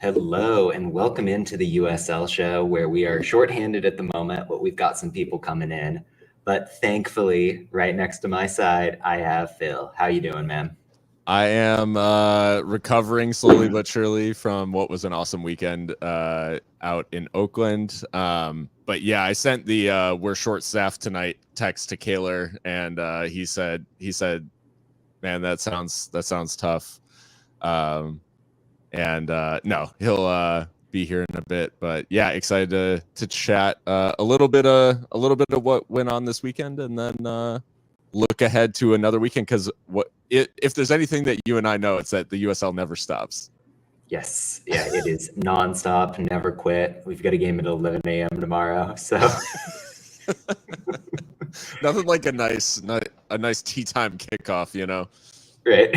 Hello and welcome into the USL show where we are shorthanded at the moment, but we've got some people coming in. But thankfully, right next to my side, I have Phil. How you doing, man? I am recovering slowly but surely from what was an awesome weekend out in Oakland. But yeah, I sent the "we're short staffed tonight" text to Kaler, and he said, "Man, that sounds tough." And no, he'll be here in a bit. But yeah, excited to chat a little bit of what went on this weekend, and then look ahead to another weekend, because if there's anything that you and I know, it's that the USL never stops. Yes, yeah, it is nonstop, never quit. We've got a game at 11 a.m. tomorrow, so Nothing like a nice tea time kickoff, you know. right.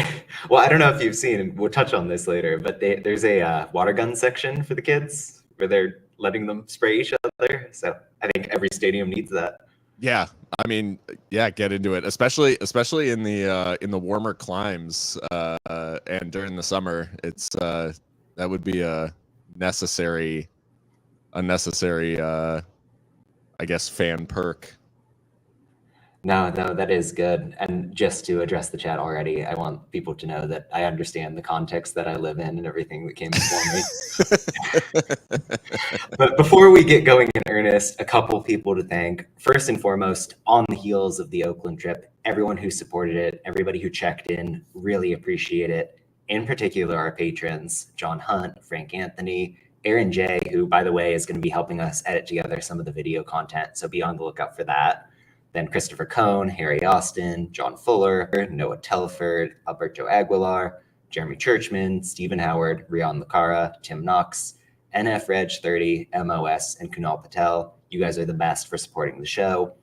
Well, I don't know if you've seen, and we'll touch on this later, but there's a water gun section for the kids where they're letting them spray each other. So I think every stadium needs that. Yeah, I mean, yeah, get into it, especially in the warmer climes and during the summer. It's that would be a necessary I guess fan perk. No, that is good. And just to address the chat already, I want people to know that I understand the context that I live in and everything that came before me. But before we get going in earnest, a couple people to thank. First and foremost, on the heels of the Oakland trip, everyone who supported it, everybody who checked in, really appreciate it. In particular, our patrons, John Hunt, Frank Anthony, Aaron J., who, by the way, is going to be helping us edit together some of the video content. So be on the lookout for that. Then Christopher Cohn, Harry Austin, John Fuller, Noah Telford, Alberto Aguilar, Jeremy Churchman, Stephen Howard, Rian Lucara, Tim Knox, NF Reg 30, MOS, and Kunal Patel. You guys are the best for supporting the show.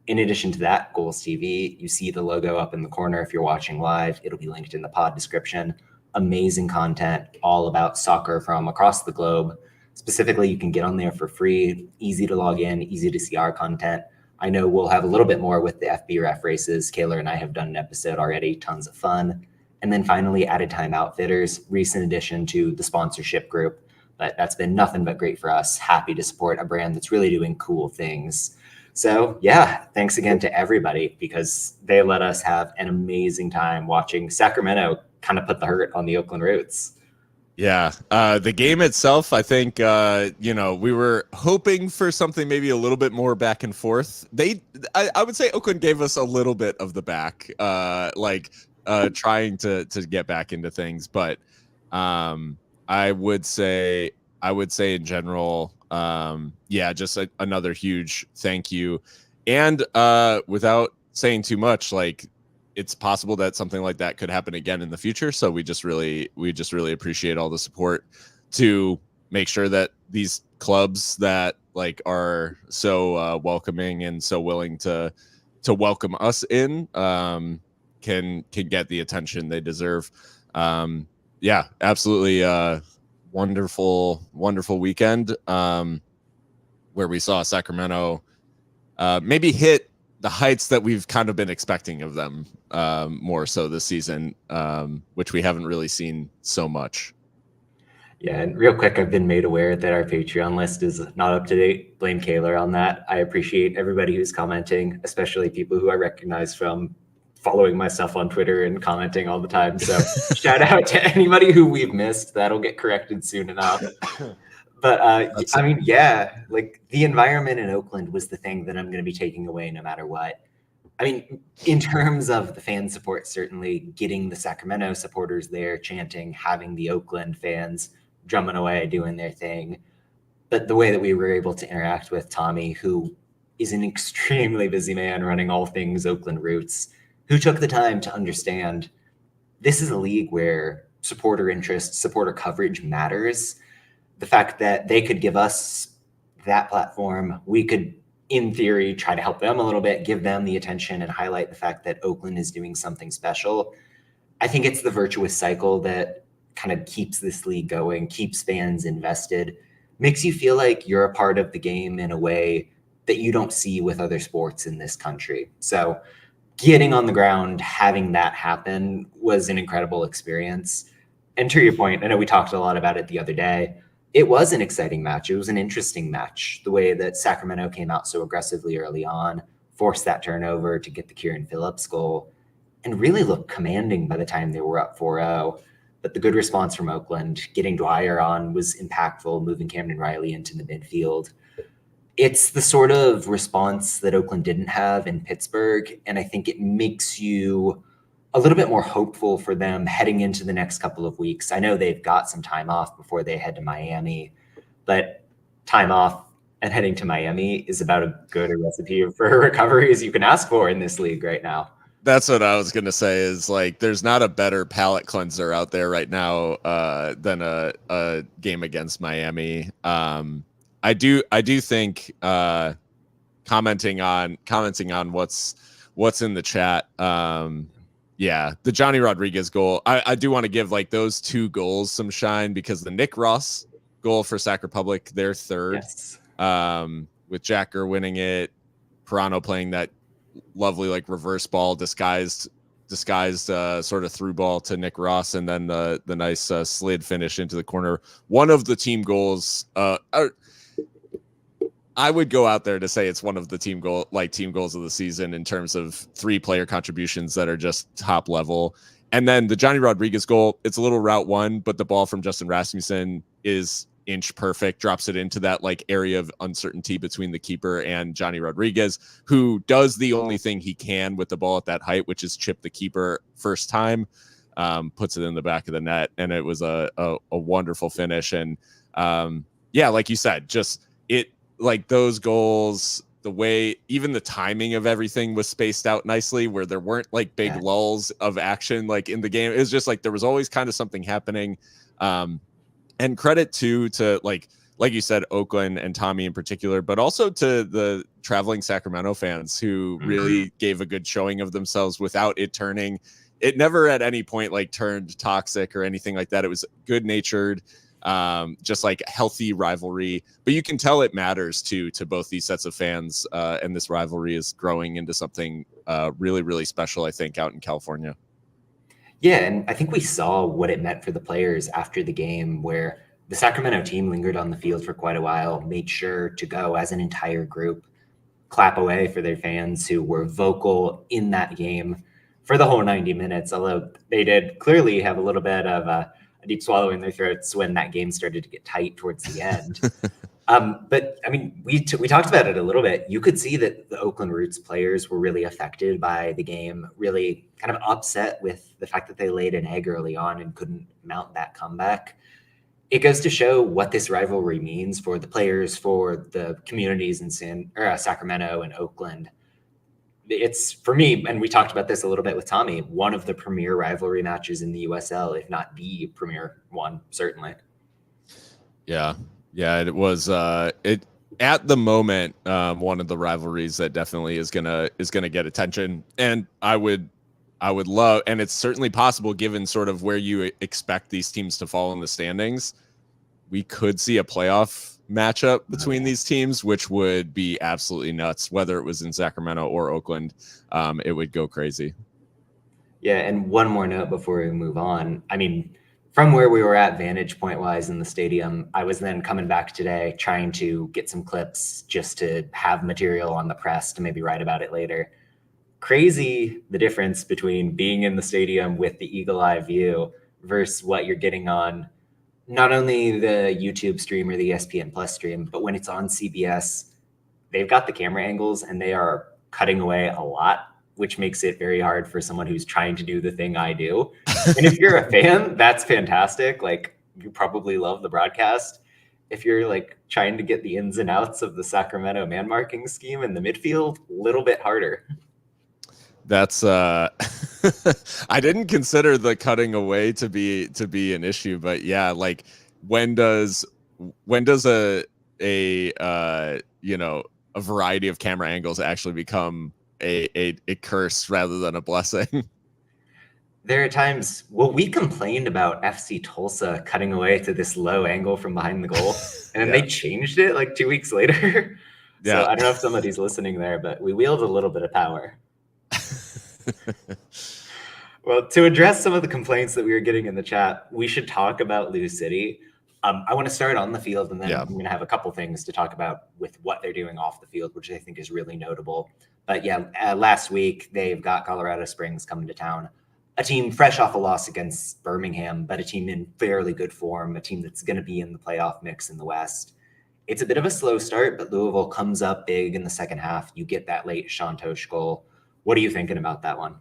In addition to that, Goals TV, you see the logo up in the corner if you're watching live. It'll be linked in the pod description. Amazing content, all about soccer from across the globe. Specifically, you can get on there for free, easy to log in, easy to see our content. I know we'll have a little bit more with the FB ref races. Kaler and I have done an episode already, tons of fun. And then finally, Added Time Outfitters, recent addition to the sponsorship group. But that's been nothing but great for us. Happy to support a brand that's really doing cool things. So yeah, thanks again to everybody, because they let us have an amazing time watching Sacramento kind of put the hurt on the Oakland Roots. Yeah, the game itself, I think, we were hoping for something maybe a little bit more back and forth. I would say Oakland gave us a little bit of the back, trying to get back into things. But I would say in general, just another huge thank you. And without saying too much, it's possible that something like that could happen again in the future. So we just really appreciate all the support to make sure that these clubs that are so welcoming and so willing to welcome us in can get the attention they deserve. Yeah, absolutely. Wonderful weekend where we saw Sacramento maybe hit the heights that we've kind of been expecting of them, more so this season, which we haven't really seen so much. Yeah, and real quick, I've been made aware that our Patreon list is not up to date. Blame Kaler on that. I appreciate everybody who's commenting, especially people who I recognize from following my stuff on Twitter and commenting all the time. So shout out to anybody who we've missed. That'll get corrected soon enough. But I mean, yeah, the environment in Oakland was the thing that I'm going to be taking away no matter what. I mean, in terms of the fan support, certainly getting the Sacramento supporters there chanting, having the Oakland fans drumming away, doing their thing. But the way that we were able to interact with Tommy, who is an extremely busy man running all things Oakland Roots, who took the time to understand this is a league where supporter interest, supporter coverage matters. The fact that they could give us that platform, we could, in theory, try to help them a little bit, give them the attention and highlight the fact that Oakland is doing something special. I think it's the virtuous cycle that kind of keeps this league going, keeps fans invested, makes you feel like you're a part of the game in a way that you don't see with other sports in this country. So getting on the ground, having that happen was an incredible experience. And to your point, I know we talked a lot about it the other day. It was an exciting match. It was an interesting match. The way that Sacramento came out so aggressively early on, forced that turnover to get the Kieran Phillips goal, and really looked commanding by the time they were up 4-0. But the good response from Oakland, getting Dwyer on, was impactful, moving Cameron Riley into the midfield. It's the sort of response that Oakland didn't have in Pittsburgh, and I think it makes you a little bit more hopeful for them heading into the next couple of weeks. I know they've got some time off before they head to Miami, but time off and heading to Miami is about as good a recipe for recovery as you can ask for in this league right now. That's what I was gonna say. Is like, there's not a better palate cleanser out there right now than a game against Miami. I do think commenting on what's in the chat. Yeah, the Johnny Rodriguez goal. I do want to give like those two goals some shine, because the Nick Ross goal for Sac Republic, their third, Yes. with Jacker winning it, Pirano playing that lovely like reverse ball, disguised sort of through ball to Nick Ross, and then the nice slid finish into the corner. One of the team goals. I would go out there to say it's one of the team goals of the season in terms of 3 player contributions that are just top level. And then the Johnny Rodriguez goal, it's a little route one, but the ball from Justin Rasmussen is inch perfect, drops it into that like area of uncertainty between the keeper and Johnny Rodriguez, who does the only thing he can with the ball at that height, which is chip the keeper first time, puts it in the back of the net. And it was a wonderful finish. And yeah, like you said, just it, like those goals, the way even the timing of everything was spaced out nicely, where there weren't like big lulls of action like in the game. It was just like there was always kind of something happening. And credit to like you said, Oakland and Tommy in particular, but also to the traveling Sacramento fans who really gave a good showing of themselves without it turning. It never at any point like turned toxic or anything like that. It was good natured. Just like healthy rivalry, but you can tell it matters to both these sets of fans, and this rivalry is growing into something really, really special, I think, out in California. Yeah, and I think we saw what it meant for the players after the game, where the Sacramento team lingered on the field for quite a while, made sure to go as an entire group, clap away for their fans who were vocal in that game for the whole 90 minutes, although they did clearly have a little bit of a deep swallow in their throats when that game started to get tight towards the end. But I mean, we talked about it a little bit. You could see that the Oakland Roots players were really affected by the game, really kind of upset with the fact that they laid an egg early on and couldn't mount that comeback. It goes to show what this rivalry means for the players, for the communities in Sacramento and Oakland. It's, for me, and we talked about this a little bit with Tommy, one of the premier rivalry matches in the USL, if not the premier one, certainly. Yeah, it was it at the moment, one of the rivalries that definitely is gonna get attention. And I would love, and it's certainly possible given sort of where you expect these teams to fall in the standings, we could see a playoff matchup between these teams, which would be absolutely nuts. Whether it was in Sacramento or Oakland, it would go crazy. Yeah, and one more note before we move on. I mean, from where we were at vantage point wise in the stadium, I was then coming back today trying to get some clips just to have material on the press to maybe write about it later. Crazy the difference between being in the stadium with the eagle eye view versus what you're getting on not only the YouTube stream or the ESPN Plus stream, but when it's on CBS, they've got the camera angles and they are cutting away a lot, which makes it very hard for someone who's trying to do the thing I do. And if you're a fan, that's fantastic. Like, you probably love the broadcast. If you're like trying to get the ins and outs of the Sacramento man marking scheme in the midfield, a little bit harder. That's I didn't consider the cutting away to be an issue, but yeah, like when does a you know, a variety of camera angles actually become a curse rather than a blessing? There are times, well, we complained about FC Tulsa cutting away to this low angle from behind the goal, and then they changed it like 2 weeks later. So I don't know if somebody's listening there, but we wield a little bit of power. Well, to address some of the complaints that we were getting in the chat, we should talk about Lou City. I want to start on the field, and then I'm going to have a couple things to talk about with what they're doing off the field, which I think is really notable. But yeah, last week they've got Colorado Springs coming to town, a team fresh off a loss against Birmingham, but a team in fairly good form, a team that's going to be in the playoff mix in the West. It's a bit of a slow start, but Louisville comes up big in the second half. You get that late Shantosh goal. What are you thinking about that one?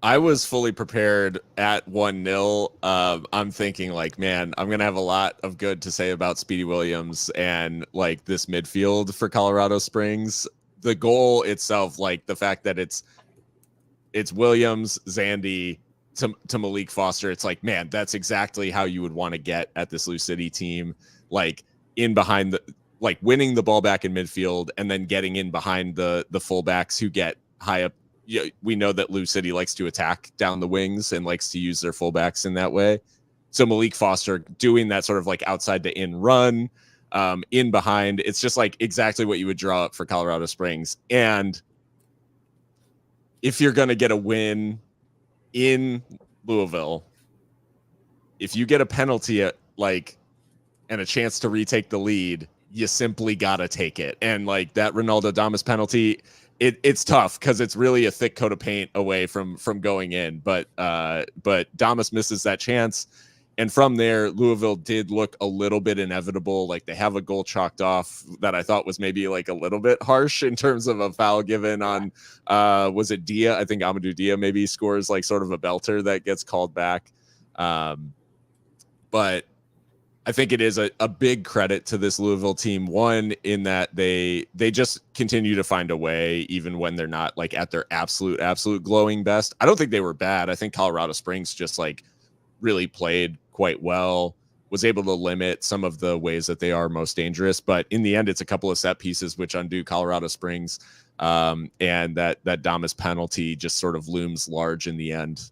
I was fully prepared at 1-0. I'm thinking like, man, I'm gonna have a lot of good to say about Speedy Williams and like this midfield for Colorado Springs. The goal itself, like the fact that it's Williams, Zandy to Malik Foster. It's like, man, that's exactly how you would want to get at this Lou City team, like in behind the, like winning the ball back in midfield and then getting in behind the fullbacks who get high up. Yeah, we know that Lou City likes to attack down the wings and likes to use their fullbacks in that way. So Malik Foster doing that sort of like outside to in run, in behind. It's just like exactly what you would draw up for Colorado Springs. And if you're going to get a win in Louisville, if you get a penalty at like and a chance to retake the lead, you simply got to take it. And like that Ronaldo Damas penalty, it's tough because it's really a thick coat of paint away from going in. But Damas misses that chance. And from there, Louisville did look a little bit inevitable. Like they have a goal chalked off that I thought was maybe like a little bit harsh in terms of a foul given on, was it Dia? I think Amadou Dia maybe scores like sort of a belter that gets called back. But I think it is a big credit to this Louisville team. One, in that they just continue to find a way, even when they're not like at their absolute glowing best. I don't think they were bad. I think Colorado Springs just like really played quite well, was able to limit some of the ways that they are most dangerous. But in the end, it's a couple of set pieces which undo Colorado Springs. And that Damas penalty just sort of looms large in the end.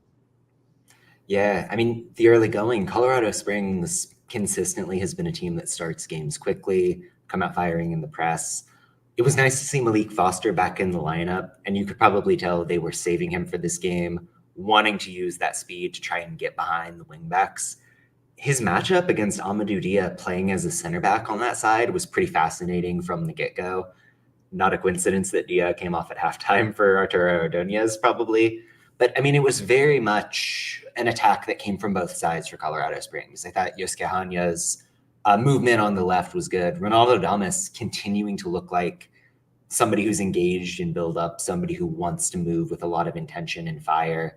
Yeah, I mean, the early going, Colorado Springs consistently has been a team that starts games quickly, come out firing in the press. It was nice to see Malik Foster back in the lineup, and you could probably tell they were saving him for this game, wanting to use that speed to try and get behind the wingbacks. His matchup against Amadou Dia playing as a center back on that side was pretty fascinating from the get-go. Not a coincidence that Dia came off at halftime for Arturo Ordonez, probably. But I mean, it was very much an attack that came from both sides for Colorado Springs. I thought Yosuke Hanya's movement on the left was good. Ronaldo Damas continuing to look like somebody who's engaged in build-up, somebody who wants to move with a lot of intention and fire.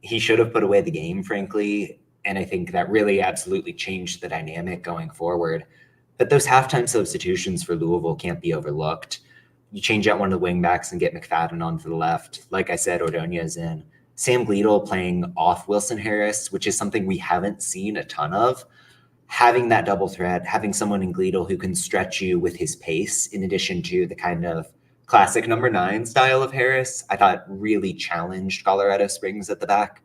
He should have put away the game, frankly, and I think that really absolutely changed the dynamic going forward. But those halftime substitutions for Louisville can't be overlooked. You change out one of the wingbacks and get McFadden onto the left. Like I said, Ordonez in. Sam Gleadle playing off Wilson Harris, which is something we haven't seen a ton of. Having that double threat, having someone in Gleadle who can stretch you with his pace, in addition to the kind of classic number 9 style of Harris, I thought really challenged Colorado Springs at the back.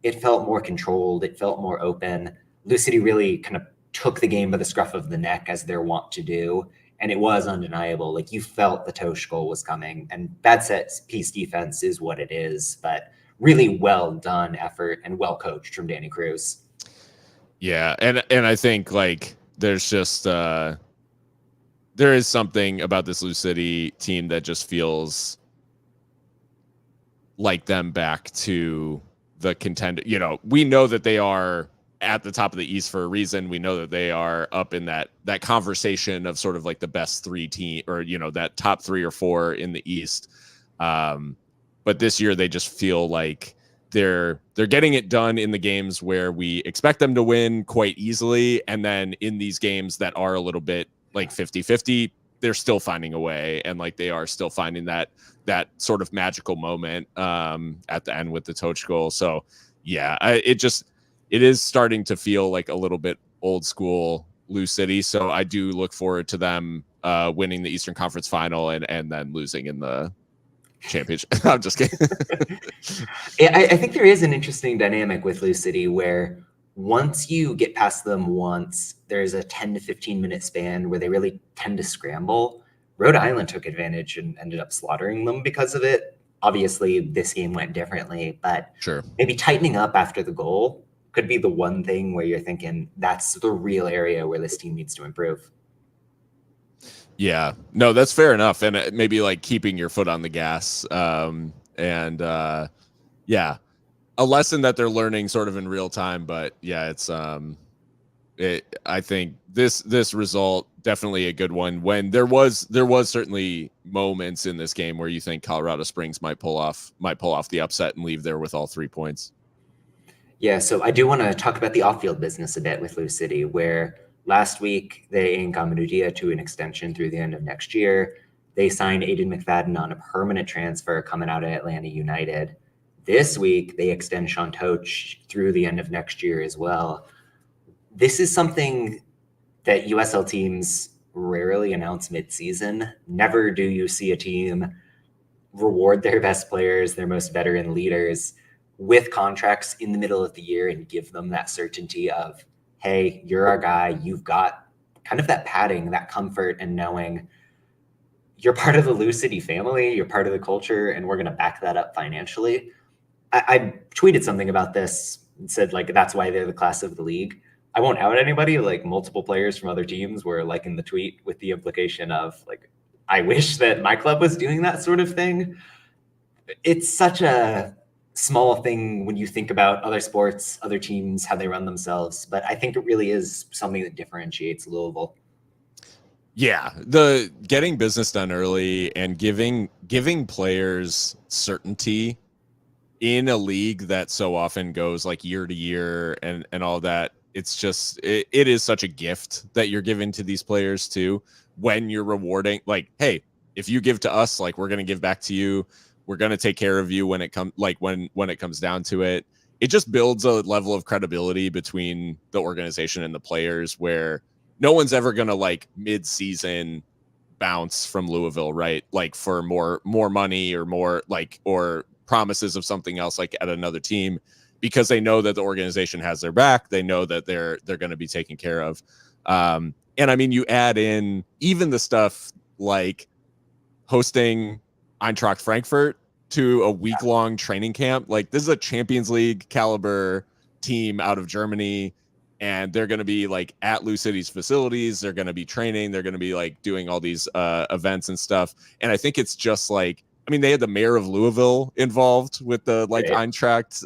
It felt more controlled. It felt more open. Lou City really kind of took the game by the scruff of the neck, as they're wont to do. And it was undeniable. Like, you felt the Tosh goal was coming, and bad set piece defense is what it is, but really well done effort and well coached from Danny Cruz. Yeah. And I think like there's just, there is something about this Lou City team that just feels like them back to the contender. You know, we know that they are at the top of the East for a reason. We know that they are up in that conversation of sort of like the best 3 team, or, you know, that top 3 or 4 in the East. But this year they just feel like they're getting it done in the games where we expect them to win quite easily. And then in these games that are a little bit like 50-50, they're still finding a way. And like, they are still finding that sort of magical moment at the end with the Toch goal. So yeah, it is starting to feel like a little bit old school Lou City. So I do look forward to them winning the Eastern Conference final and then losing in the championship. I'm just kidding. Yeah, I think there is an interesting dynamic with Lou City where once you get past them once, there's a 10 to 15 minute span where they really tend to scramble. Rhode Island took advantage and ended up slaughtering them because of it. Obviously, this game went differently, but Sure. maybe tightening up after the goal could be the one thing where you're thinking that's the real area where this team needs to improve. Yeah, no, that's fair enough. And maybe like keeping your foot on the gas. Yeah, a lesson that they're learning sort of in real time. But yeah, I think this result definitely a good one. When there was certainly moments in this game where you think Colorado Springs might pull off the upset and leave there with all 3 points. Yeah, so I do want to talk about the off-field business a bit with Lou City, where last week they inked Amadou to an extension through the end of next year. They signed Aiden McFadden on a permanent transfer coming out of Atlanta United. This week they extend Sean Toach through the end of next year as well. This is something that USL teams rarely announce mid-season. Never do you see a team reward their best players, their most veteran leaders, with contracts in the middle of the year and give them that certainty of, hey, you're our guy. You've got kind of that padding, that comfort, and knowing you're part of the Lou City family, you're part of the culture, and we're going to back that up financially. I tweeted something about this and said, like, that's why they're the class of the league. I won't out anybody. Like, multiple players from other teams were liking the tweet with the implication of, like, I wish that my club was doing that sort of thing. It's such a small thing when you think about other sports, other teams, how they run themselves. But I think it really is something that differentiates Louisville. Yeah, the getting business done early and giving players certainty in a league that so often goes like year to year and all that. It's just it is such a gift that you're giving to these players too, when you're rewarding, like, hey, if you give to us, like, we're going to give back to you. We're going to take care of you when it comes, like, when it comes down to it. It just builds a level of credibility between the organization and the players where no one's ever going to, like, mid-season bounce from Louisville, right? Like, for more money or more, like, or promises of something else, like at another team, because they know that the organization has their back. They know that they're going to be taken care of. And I mean, you add in even the stuff like hosting Eintracht Frankfurt to a week-long training camp. Like, this is a Champions League caliber team out of Germany, and they're going to be like at Lou City's facilities. They're going to be training. They're going to be like doing all these events and stuff. And I think it's just like, I mean, they had the mayor of Louisville involved with the like Eintracht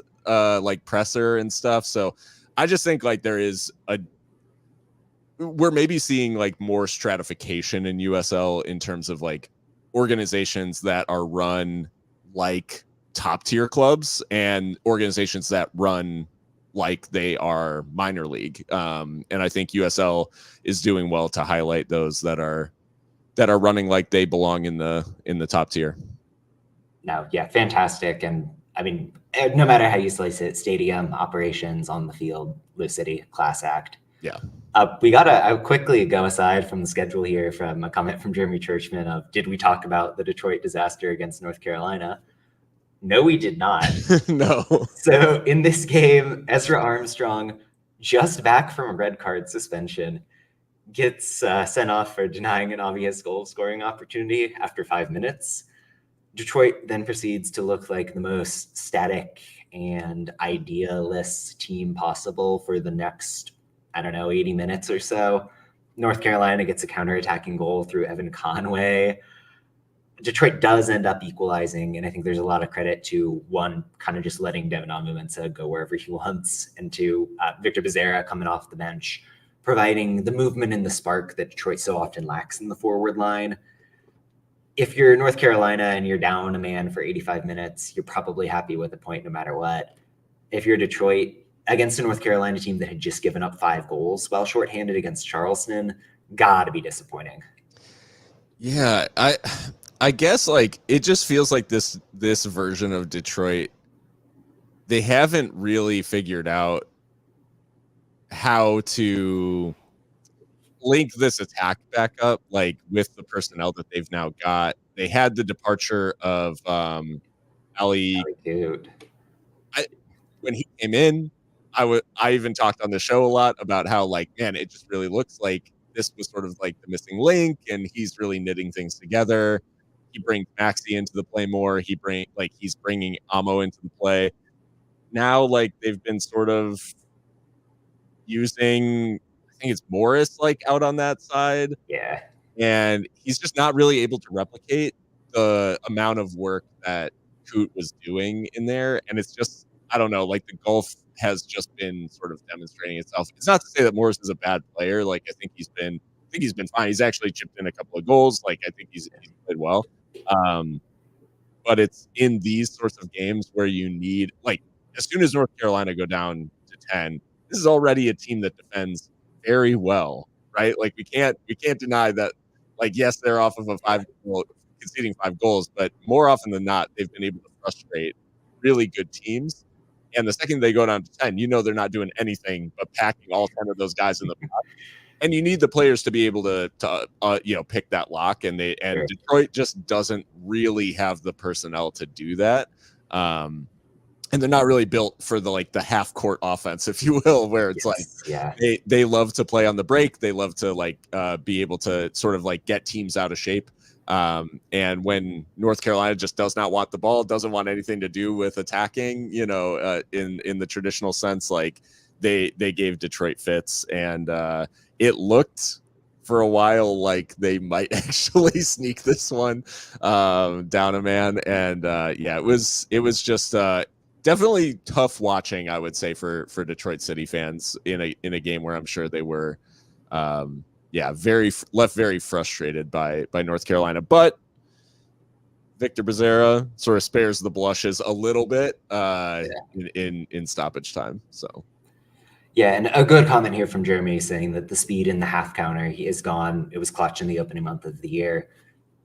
like presser and stuff. So I just think like we're maybe seeing like more stratification in USL in terms of like organizations that are run like top tier clubs and organizations that run like they are minor league. And I think USL is doing well to highlight those that are running like they belong in the top tier. No, yeah, fantastic. And I mean, no matter how you slice it, stadium, operations, on the field, Lou City, class act. Yeah. I'll quickly go aside from the schedule here from a comment from Jeremy Churchman of, did we talk about the Detroit disaster against North Carolina? No, we did not. No. So in this game, Ezra Armstrong, just back from a red card suspension, gets sent off for denying an obvious goal scoring opportunity after 5 minutes. Detroit then proceeds to look like the most static and idealist team possible for the next, 80 minutes or so. North Carolina gets a counterattacking goal through Evan Conway. Detroit does end up equalizing, and I think there's a lot of credit to, one, kind of just letting Devin Amumensa go wherever he wants, and two, Victor Becerra coming off the bench, providing the movement and the spark that Detroit so often lacks in the forward line. If you're North Carolina and you're down a man for 85 minutes, you're probably happy with a point no matter what. If you're Detroit, against a North Carolina team that had just given up 5 goals while shorthanded against Charleston, gotta be disappointing. Yeah, I guess like it just feels like this version of Detroit, they haven't really figured out how to link this attack back up, like with the personnel that they've now got. They had the departure of Ali. Dude. When he came in, I even talked on the show a lot about how, like, man, it just really looks like this was sort of like the missing link, and he's really knitting things together. he brings Maxi into the play more. He's bringing Amo into the play. Now, like, they've been sort of using, I think it's Morris, like, out on that side, Yeah. and he's just not really able to replicate the amount of work that Coot was doing in there, and it's just, I don't know, like, the gulf has just been sort of demonstrating itself. It's not to say that Morris is a bad player. Like, I think he's been fine. He's actually chipped in a couple of goals. Like, I think he's played well. Um, but it's in these sorts of games where you need, like, as soon as North Carolina go down to 10, this is already a team that defends very well, right? Like, we can't deny that, like, yes, they're off of conceding 5 goals, but more often than not, they've been able to frustrate really good teams. And the second they go down to 10, they're not doing anything but packing all 10 of those guys in the box. And you need the players to be able to pick that lock, and Sure. Detroit just doesn't really have the personnel to do that. And they're not really built for the half court offense, if you will, where it's they love to play on the break. They love to be able to sort of get teams out of shape. And when North Carolina just does not want the ball, doesn't want anything to do with attacking, in the traditional sense, like they gave Detroit fits, and it looked for a while like they might actually sneak this one down a man. And it was just definitely tough watching, I would say, for Detroit City fans in a game where I'm sure they were very frustrated by North Carolina. But Victor Bezerra sort of spares the blushes a little bit in stoppage time. So yeah, and a good comment here from Jeremy saying that the speed in the half counter is gone. It was clutch in the opening month of the year.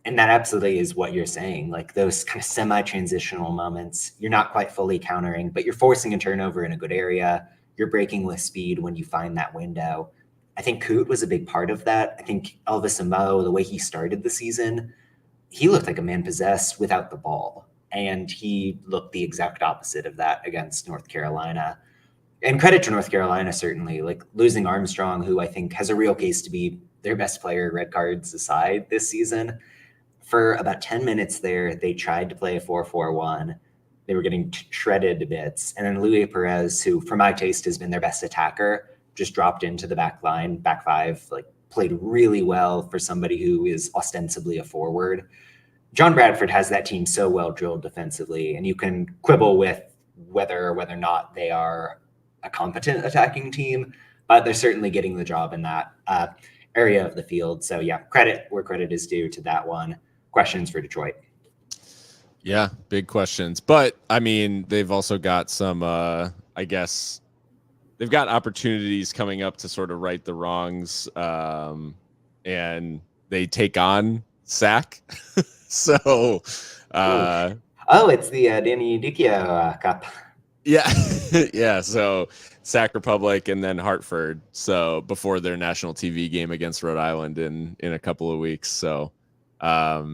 And that absolutely is what you're saying. Like those kind of semi-transitional moments, you're not quite fully countering, but you're forcing a turnover in a good area. You're breaking with speed when you find that window. I think Coot was a big part of that. I think Elvis Amo, the way he started the season, he looked like a man possessed without the ball. And he looked the exact opposite of that against North Carolina. And credit to North Carolina, certainly, like losing Armstrong, who I think has a real case to be their best player, red cards aside, this season. For about 10 minutes there, they tried to play a 4-4-1. They were getting shredded to bits. And then Louis Perez, who for my taste has been their best attacker, just dropped into the back line, back five, like played really well for somebody who is ostensibly a forward. John Bradford has that team so well drilled defensively, and you can quibble with whether or not they are a competent attacking team, but they're certainly getting the job in that area of the field. So yeah, credit where credit is due to that one. Questions for Detroit? Yeah, big questions. But I mean, they've also got some, I guess, they've got opportunities coming up to sort of right the wrongs, and they take on SAC. So, it's the Danny Dicchio Cup. Yeah, yeah. So Sac Republic and then Hartford. So before their national TV game against Rhode Island in a couple of weeks. So, a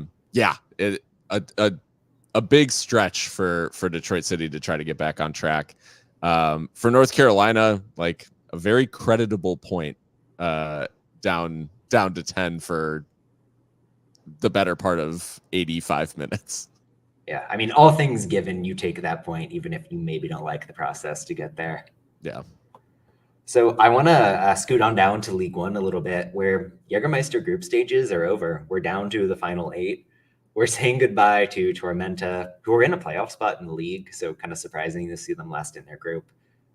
big stretch for Detroit City to try to get back on track. For North Carolina, like a very creditable point, down to 10 for the better part of 85 minutes. Yeah, I mean, all things given, you take that point, even if you maybe don't like the process to get there. Yeah. So I want to scoot on down to League One a little bit, where Jägermeister group stages are over. We're down to the final 8. We're saying goodbye to Tormenta, who are in a playoff spot in the league, so kind of surprising to see them last in their group.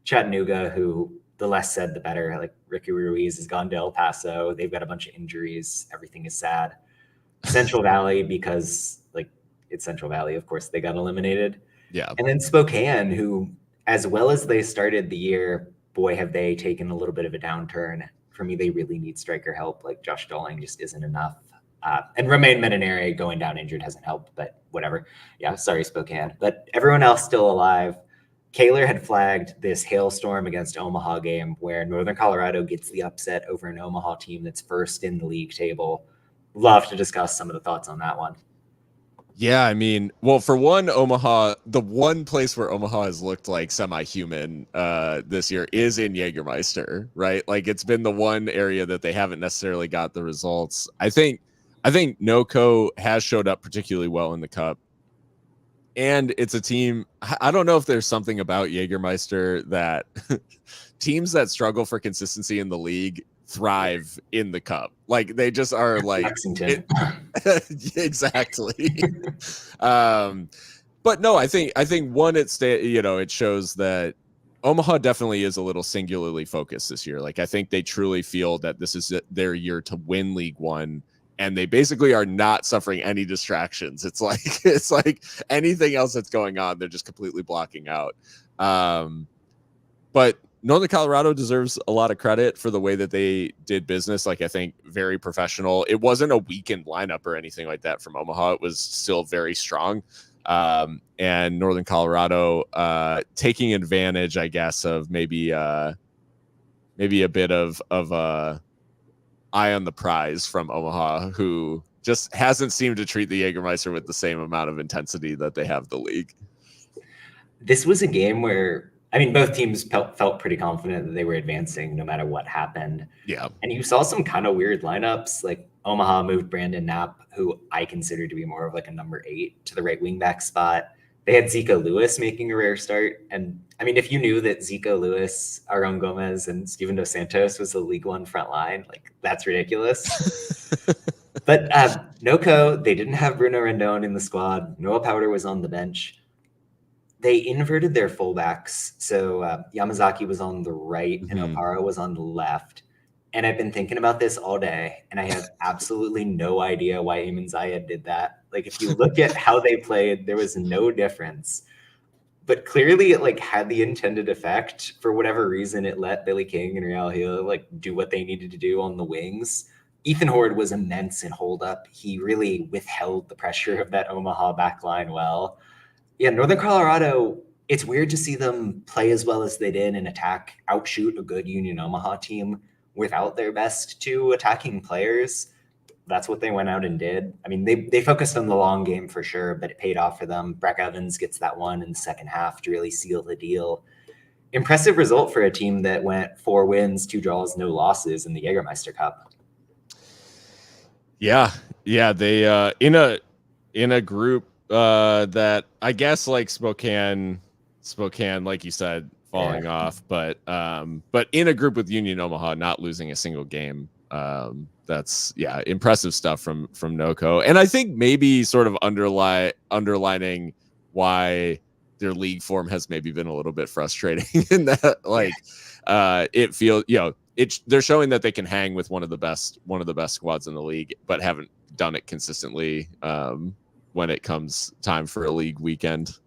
Chattanooga, who the less said, the better. Like Ricky Ruiz has gone to El Paso. They've got a bunch of injuries. Everything is sad. Central Valley, because it's Central Valley, of course, they got eliminated. Yeah. And then Spokane, who, as well as they started the year, boy, have they taken a little bit of a downturn. For me, they really need striker help. Like Josh Dolling just isn't enough. And Romain Medinere going down injured hasn't helped, but whatever. Yeah, sorry, Spokane. But everyone else still alive. Kaler had flagged this hailstorm against Omaha game where Northern Colorado gets the upset over an Omaha team that's first in the league table. Love to discuss some of the thoughts on that one. Yeah, I mean, well, for one, Omaha, the one place where Omaha has looked like semi-human this year is in Jägermeister, right? Like it's been the one area that they haven't necessarily got the results. I think I think NoCo has showed up particularly well in the Cup. And it's a team, I don't know if there's something about Jägermeister that teams that struggle for consistency in the league thrive in the Cup. Like they just are like Lexington. Exactly. But no, I think one, it shows that Omaha definitely is a little singularly focused this year. Like I think they truly feel that this is their year to win League One, and they basically are not suffering any distractions. It's like anything else that's going on, they're just completely blocking out. But Northern Colorado deserves a lot of credit for the way that they did business. Like I think very professional. It wasn't a weakened lineup or anything like that from Omaha. It was still very strong. And Northern Colorado taking advantage, I guess, of maybe a bit of eye on the prize from Omaha, who just hasn't seemed to treat the Jägermeister with the same amount of intensity that they have the league. This was a game where, I mean, both teams felt pretty confident that they were advancing no matter what happened. Yeah. And you saw some kind of weird lineups. Like Omaha moved Brandon Knapp, who I consider to be more of like a number 8, to the right wing back spot. They had Zico Lewis making a rare start. And I mean, if you knew that Zico Lewis, Aaron Gomez, and Steven Dos Santos was the League One front line, like that's ridiculous. But NoCo, they didn't have Bruno Rendon in the squad. Noah Powder was on the bench. They inverted their fullbacks. So Yamazaki was on the right and Opara was on the left. And I've been thinking about this all day, and I have absolutely no idea why Eamon Zayed did that. Like, if you look at how they played, there was no difference. But clearly it like had the intended effect. For whatever reason, it let Billy King and Real Hill like do what they needed to do on the wings. Ethan Horde was immense in hold up. He really withheld the pressure of that Omaha back line well. Yeah, Northern Colorado, it's weird to see them play as well as they did and outshoot a good Union Omaha team without their best 2 attacking players. That's what they went out and did. I mean, they focused on the long game for sure, but it paid off for them. Breck Evans gets that one in the second half to really seal the deal. Impressive result for a team that went 4 wins, 2 draws, no losses in the Jägermeister Cup. Yeah. They in a group that I guess like Spokane, like you said, falling off, but in a group with Union Omaha not losing a single game. That's impressive stuff from NoCo. And I think maybe sort of underlining why their league form has maybe been a little bit frustrating in that like it feels, they're showing that they can hang with one of the best squads in the league, but haven't done it consistently when it comes time for a league weekend.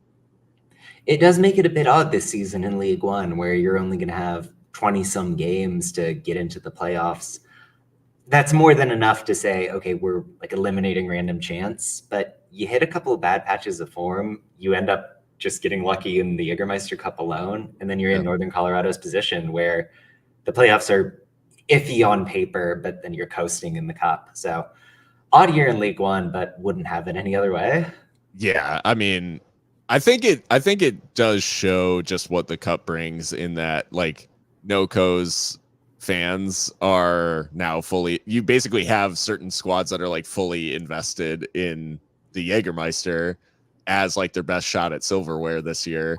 It does make it a bit odd this season in League One, where you're only going to have 20-some games to get into the playoffs. That's more than enough to say, okay, we're like eliminating random chance, but you hit a couple of bad patches of form, you end up just getting lucky in the Jägermeister Cup alone, and then you're in Northern Colorado's position where the playoffs are iffy on paper, but then you're coasting in the Cup. So odd year in League One, but wouldn't have it any other way. Yeah, I mean, I think it does show just what the Cup brings in that like NoCo's fans are now you basically have certain squads that are like fully invested in the Jägermeister as like their best shot at silverware this year.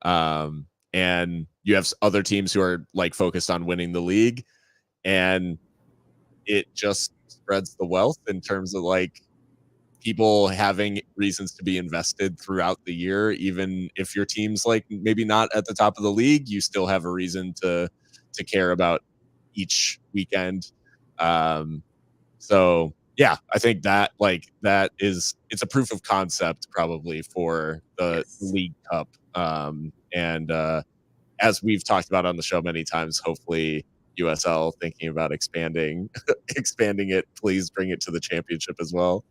And you have other teams who are like focused on winning the league, and it just spreads the wealth in terms of like people having reasons to be invested throughout the year. Even if your team's like maybe not at the top of the league, you still have a reason to care about each weekend. So yeah, I think that it's a proof of concept probably for the League Cup. And as we've talked about on the show many times, hopefully USL thinking about expanding it, please bring it to the championship as well.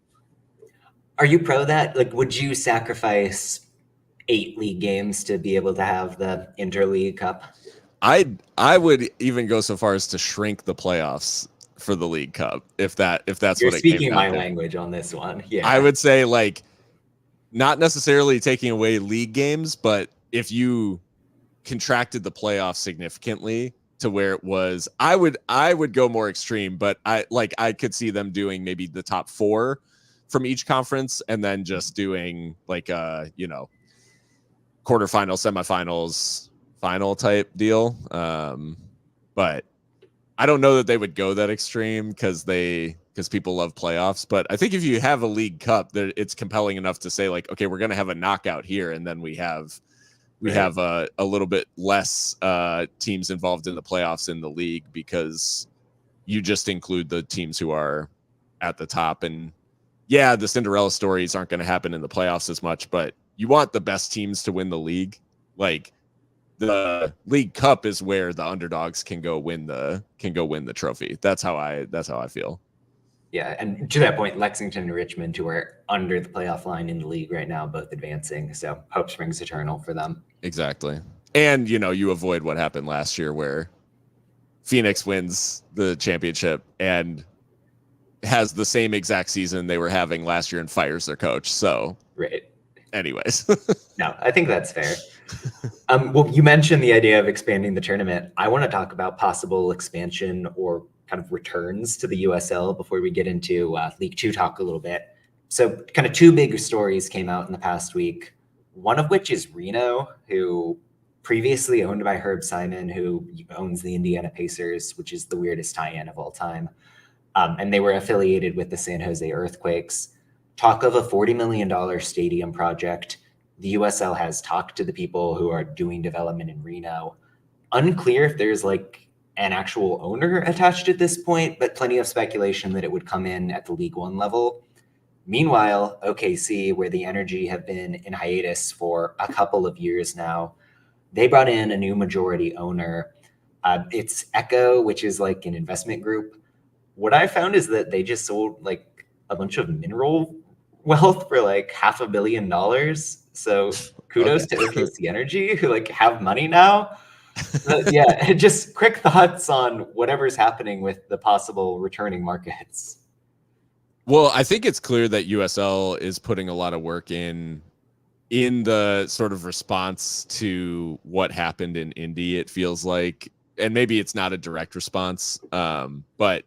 Are you pro that? Like, would you sacrifice 8 league games to be able to have the Interleague Cup? I would even go so far as to shrink the playoffs for the League Cup if that's You're what it came speaking down my to. language on this one. Yeah, I would say like not necessarily taking away league games, but if you contracted the playoffs significantly, to where it was. I would go more extreme, but I could see them doing maybe the top 4 from each conference, and then just doing like quarterfinal, semifinals, final type deal. But I don't know that they would go that extreme because people love playoffs. But I think if you have a League Cup, that it's compelling enough to say like, okay, we're going to have a knockout here, and then we have a little bit less teams involved in the playoffs in the league, because you just include the teams who are at the top. And yeah, the Cinderella stories aren't going to happen in the playoffs as much, but you want the best teams to win the league. Like, the League Cup is where the underdogs can go win the trophy. That's how I feel. Yeah, and to that point, Lexington and Richmond, who are under the playoff line in the league right now, both advancing. So hope springs eternal for them. Exactly. And, you avoid what happened last year where Phoenix wins the championship and has the same exact season they were having last year and fires their coach. So, right. Anyways. No, I think that's fair. Well, you mentioned the idea of expanding the tournament. I want to talk about possible expansion or kind of returns to the USL before we get into League Two talk a little bit. So kind of 2 big stories came out in the past week, one of which is Reno, who previously owned by Herb Simon, who owns the Indiana Pacers, which is the weirdest tie-in of all time. And they were affiliated with the San Jose Earthquakes. Talk of a $40 million stadium project. The USL has talked to the people who are doing development in Reno. Unclear if there's like an actual owner attached at this point, but plenty of speculation that it would come in at the League One level. Meanwhile, OKC, where the Energy have been in hiatus for a couple of years now, they brought in a new majority owner. It's Echo, which is like an investment group. What I found is that they just sold like a bunch of mineral wealth for like $500 million. So kudos to OKC Energy, who like have money now. Yeah, just quick thoughts on whatever's happening with the possible returning markets. Well, I think it's clear that USL is putting a lot of work in the sort of response to what happened in Indy, it feels like. And maybe it's not a direct response, but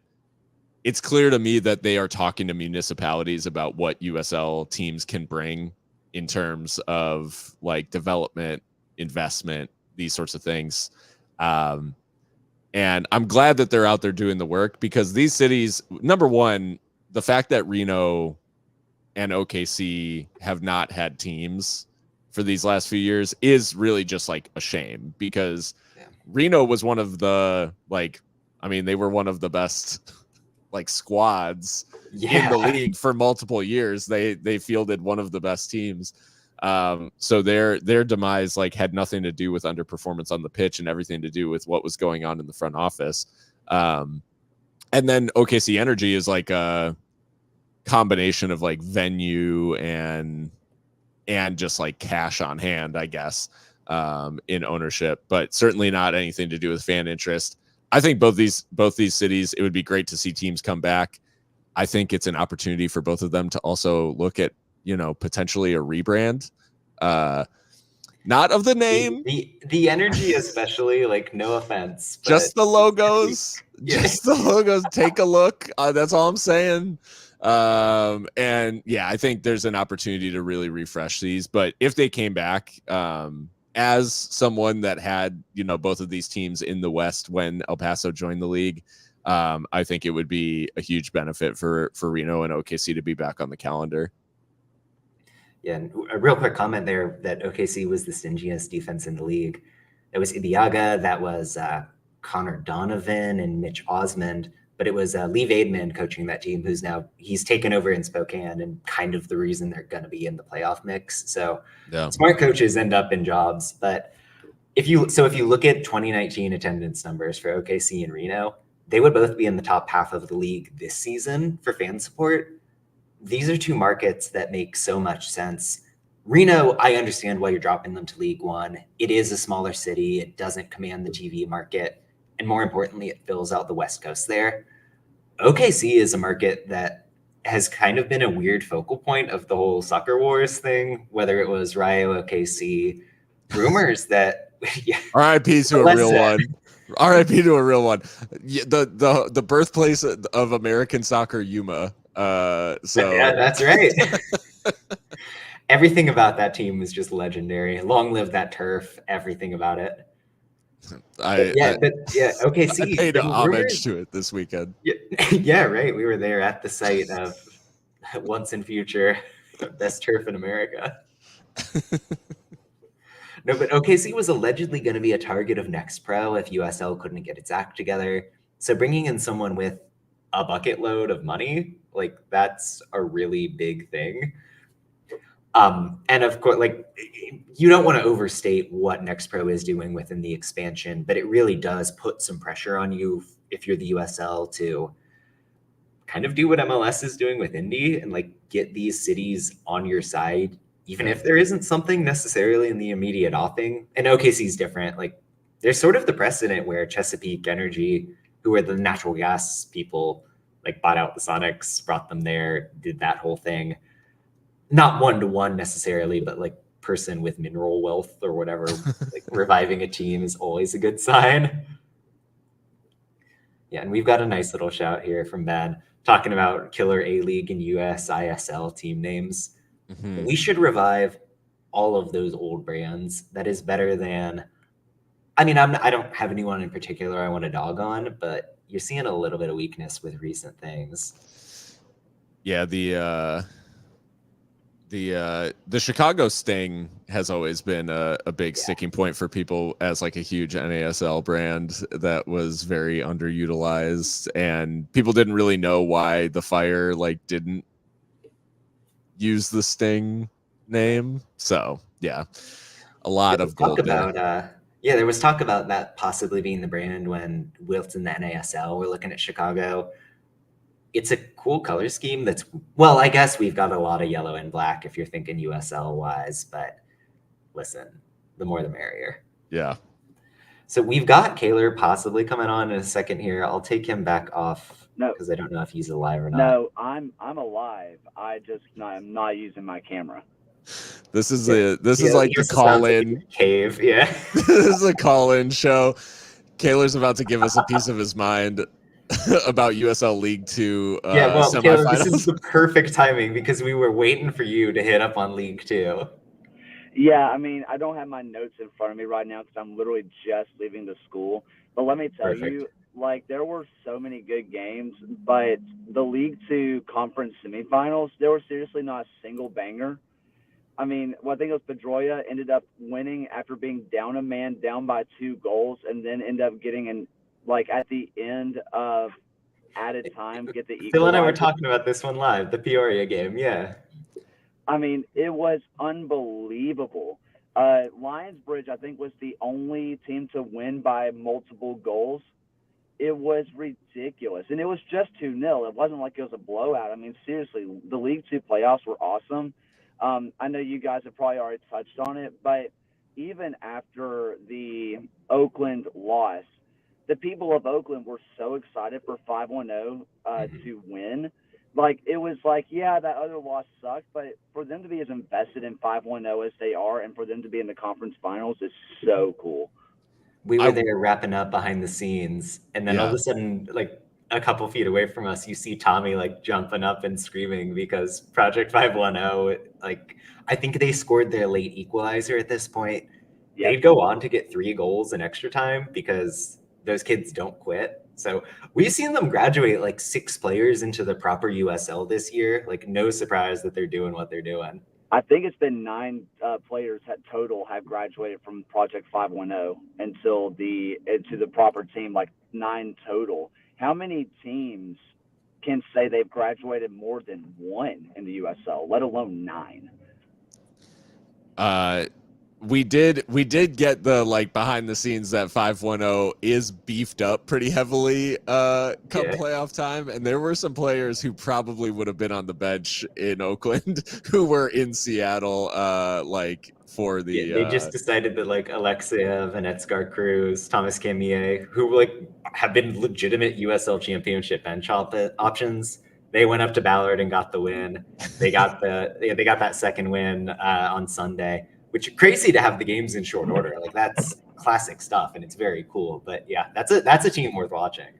it's clear to me that they are talking to municipalities about what USL teams can bring in terms of like development, investment, these sorts of things. And I'm glad that they're out there doing the work, because these cities, number one, the fact that Reno and OKC have not had teams for these last few years is really just like a shame, because Reno was one of the they were one of the best like squads in the league for multiple years. They fielded one of the best teams. So their demise like had nothing to do with underperformance on the pitch and everything to do with what was going on in the front office. And then OKC Energy is like a combination of like venue and just like cash on hand, I guess, in ownership, but certainly not anything to do with fan interest. I think both these cities, it would be great to see teams come back. I think it's an opportunity for both of them to also look at, potentially a rebrand. Not of the name. The Energy especially, like, no offense. But just the logos. Just the logos. Take a look. That's all I'm saying. And yeah, I think there's an opportunity to really refresh these. But if they came back, as someone that had, both of these teams in the West when El Paso joined the league, I think it would be a huge benefit for Reno and OKC to be back on the calendar. Yeah, and a real quick comment there that OKC was the stingiest defense in the league. It was Ibiaga, that was Connor Donovan and Mitch Osmond, but it was Lee Vaidman coaching that team, he's taken over in Spokane and kind of the reason they're going to be in the playoff mix. So smart coaches end up in jobs. But if you look at 2019 attendance numbers for OKC and Reno, they would both be in the top half of the league this season for fan support. These are 2 markets that make so much sense. Reno, I understand why you're dropping them to League One. It is a smaller city. It doesn't command the TV market. And more importantly, it fills out the West Coast there. OKC is a market that has kind of been a weird focal point of the whole soccer wars thing, whether it was Rayo OKC, rumors that... RIP to a real one. R.I.P. to a real one. The birthplace of American soccer, Yuma. So Yeah, that's right. Everything about that team was just legendary. Long live that turf. Everything about it. I I OKC. paid The homage rumors. to it this weekend. Yeah, yeah, right. We were there at the site of once and future best turf in America. No, but OKC was allegedly going to be a target of Next Pro if USL couldn't get its act together. So bringing in someone with a bucket load of money, like that's a really big thing. And of course, like you don't want to overstate what Next Pro is doing within the expansion, but it really does put some pressure on you if you're the USL to kind of do what MLS is doing with Indy and like get these cities on your side, even if there isn't something necessarily in the immediate offing. And OKC is different. Like there's sort of the precedent where Chesapeake Energy, who are the natural gas people, like bought out the Sonics, brought them there, did that whole thing. Not one to one necessarily, but like person with mineral wealth or whatever, like reviving a team is always a good sign. Yeah, and we've got a nice little shout here from Ben talking about killer A-League and USISL team names. Mm-hmm. We should revive all of those old brands. That is better than. I mean, I don't have anyone in particular I want to dog on, but you're seeing a little bit of weakness with recent things. Yeah, the Chicago Sting has always been a big sticking point for people as like a huge NASL brand that was very underutilized, and people didn't really know why the Fire like didn't use the Sting name. So yeah, a lot of gold there. There was talk about that possibly being the brand when Wilton, the NASL, were looking at Chicago. It's a cool color scheme that's, well, I guess we've got a lot of yellow and black if you're thinking USL wise, but listen, the more the merrier. Yeah. So we've got Kaler possibly coming on in a second here. I'll take him back off because I don't know if he's alive or not. No, I'm alive. I'm not using my camera. This is like the call in cave. Yeah. This is a call in show. Kaler's about to give us a piece of his mind about USL League Two semifinals. Kaler, this is the perfect timing because we were waiting for you to hit up on League Two. Yeah, I mean, I don't have my notes in front of me right now because I'm literally just leaving the school. But let me tell you, like, there were so many good games, but the League Two conference semifinals, there was seriously not a single banger. I mean, I think it was Pedroia ended up winning after being down a man, down by 2 goals, and then end up getting at the end of added time, get the equalizer. Phil and I were talking about this one live, the Peoria game, yeah. I mean, it was unbelievable. Lionsbridge, I think, was the only team to win by multiple goals. It was ridiculous. And it was just 2-0. It wasn't like it was a blowout. I mean, seriously, the League Two playoffs were awesome. I know you guys have probably already touched on it, but even after the Oakland loss, the people of Oakland were so excited for 510 to win. Like, it was like, yeah, that other loss sucked, but for them to be as invested in 510 as they are and for them to be in the conference finals is so cool. We were there wrapping up behind the scenes, and then all of a sudden, like a couple feet away from us, you see Tommy like jumping up and screaming because Project 510, like I think they scored their late equalizer at this point. Yep. They'd go on to get 3 goals in extra time because those kids don't quit. So we've seen them graduate like 6 players into the proper USL this year. Like no surprise that they're doing what they're doing. I think it's been 9 players total have graduated from Project 510 into the proper team, like 9 total. How many teams can say they've graduated more than 1 in the USL, let alone 9? We did get the like behind the scenes that 510 is beefed up pretty heavily playoff time, and there were some players who probably would have been on the bench in Oakland who were in Seattle for the they just decided that like Alexia, Vanetscar Cruz, Thomas Camier, who like have been legitimate USL championship bench options, they went up to Ballard and got the win. They got that second win on Sunday. which is crazy to have the games in short order. Like that's classic stuff, and it's very cool. But yeah, that's a team worth watching.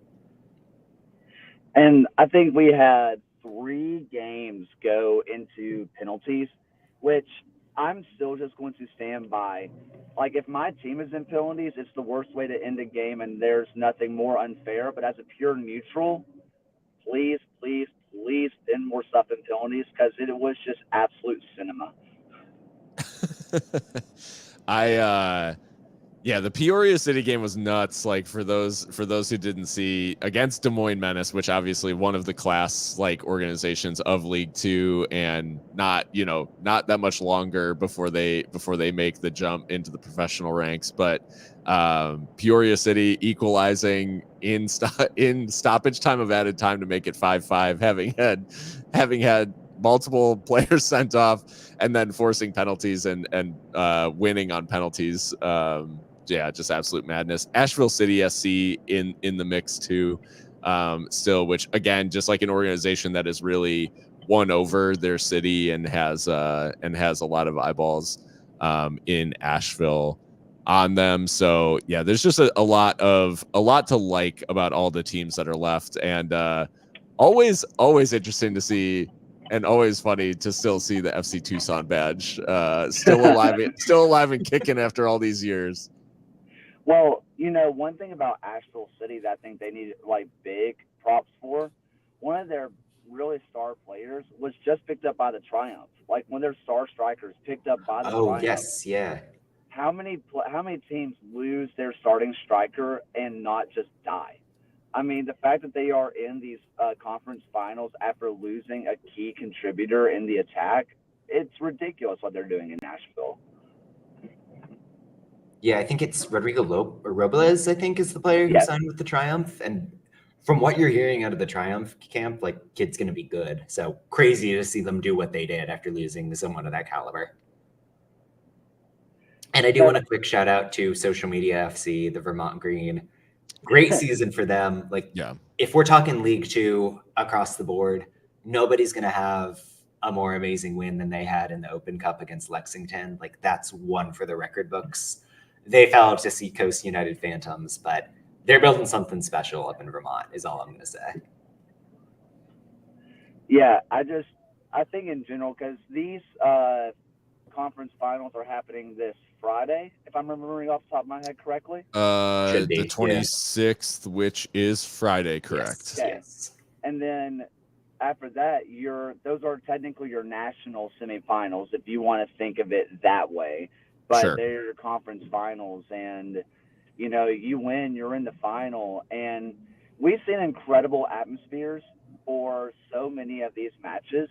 And I think we had 3 games go into penalties, which I'm still just going to stand by. Like, if my team is in penalties, it's the worst way to end a game, and there's nothing more unfair. But as a pure neutral, please, please, please end more stuff in penalties because it was just absolute cinema. Yeah, the Peoria City game was nuts. Like for those who didn't see, against Des Moines Menace, which obviously one of the class like organizations of League Two, and not that much longer before they make the jump into the professional ranks. But Peoria City equalizing in stoppage time of added time to make it 5-5, having had multiple players sent off, and then forcing penalties and winning on penalties. Yeah, just absolute madness. Asheville City SC in the mix too, still, which again, just like an organization that has really won over their city and has a lot of eyeballs in Asheville on them. So yeah, there's just a lot to like about all the teams that are left, and always interesting to see. And always funny to still see the FC Tucson badge still alive and kicking after all these years. Well, one thing about Asheville City that I think they need like big props for, one of their really star players was just picked up by the Triumph. Like one of their star strikers picked up by the Triumph. Oh yes, yeah. How many teams lose their starting striker and not just die? I mean, the fact that they are in these conference finals after losing a key contributor in the attack, it's ridiculous what they're doing in Nashville. Yeah, I think it's Rodrigo Robles, I think, is the player who signed with the Triumph. And from what you're hearing out of the Triumph camp, like, kid's going to be good. So crazy to see them do what they did after losing to someone of that caliber. And I do want a quick shout out to Social Media FC, the Vermont Green. Great season for them. Like, if we're talking League Two across the board, nobody's going to have a more amazing win than they had in the Open Cup against Lexington. Like, that's one for the record books. They fell to Seacoast United Phantoms, but they're building something special up in Vermont, is all I'm going to say. Yeah, I think in general, because these conference finals are happening this Friday, if I'm remembering off the top of my head correctly. The 26th, which is Friday, correct? Yes. And then after that, those are technically your national semifinals, if you want to think of it that way. But they're your conference finals, and you win, you're in the final, and we've seen incredible atmospheres for so many of these matches.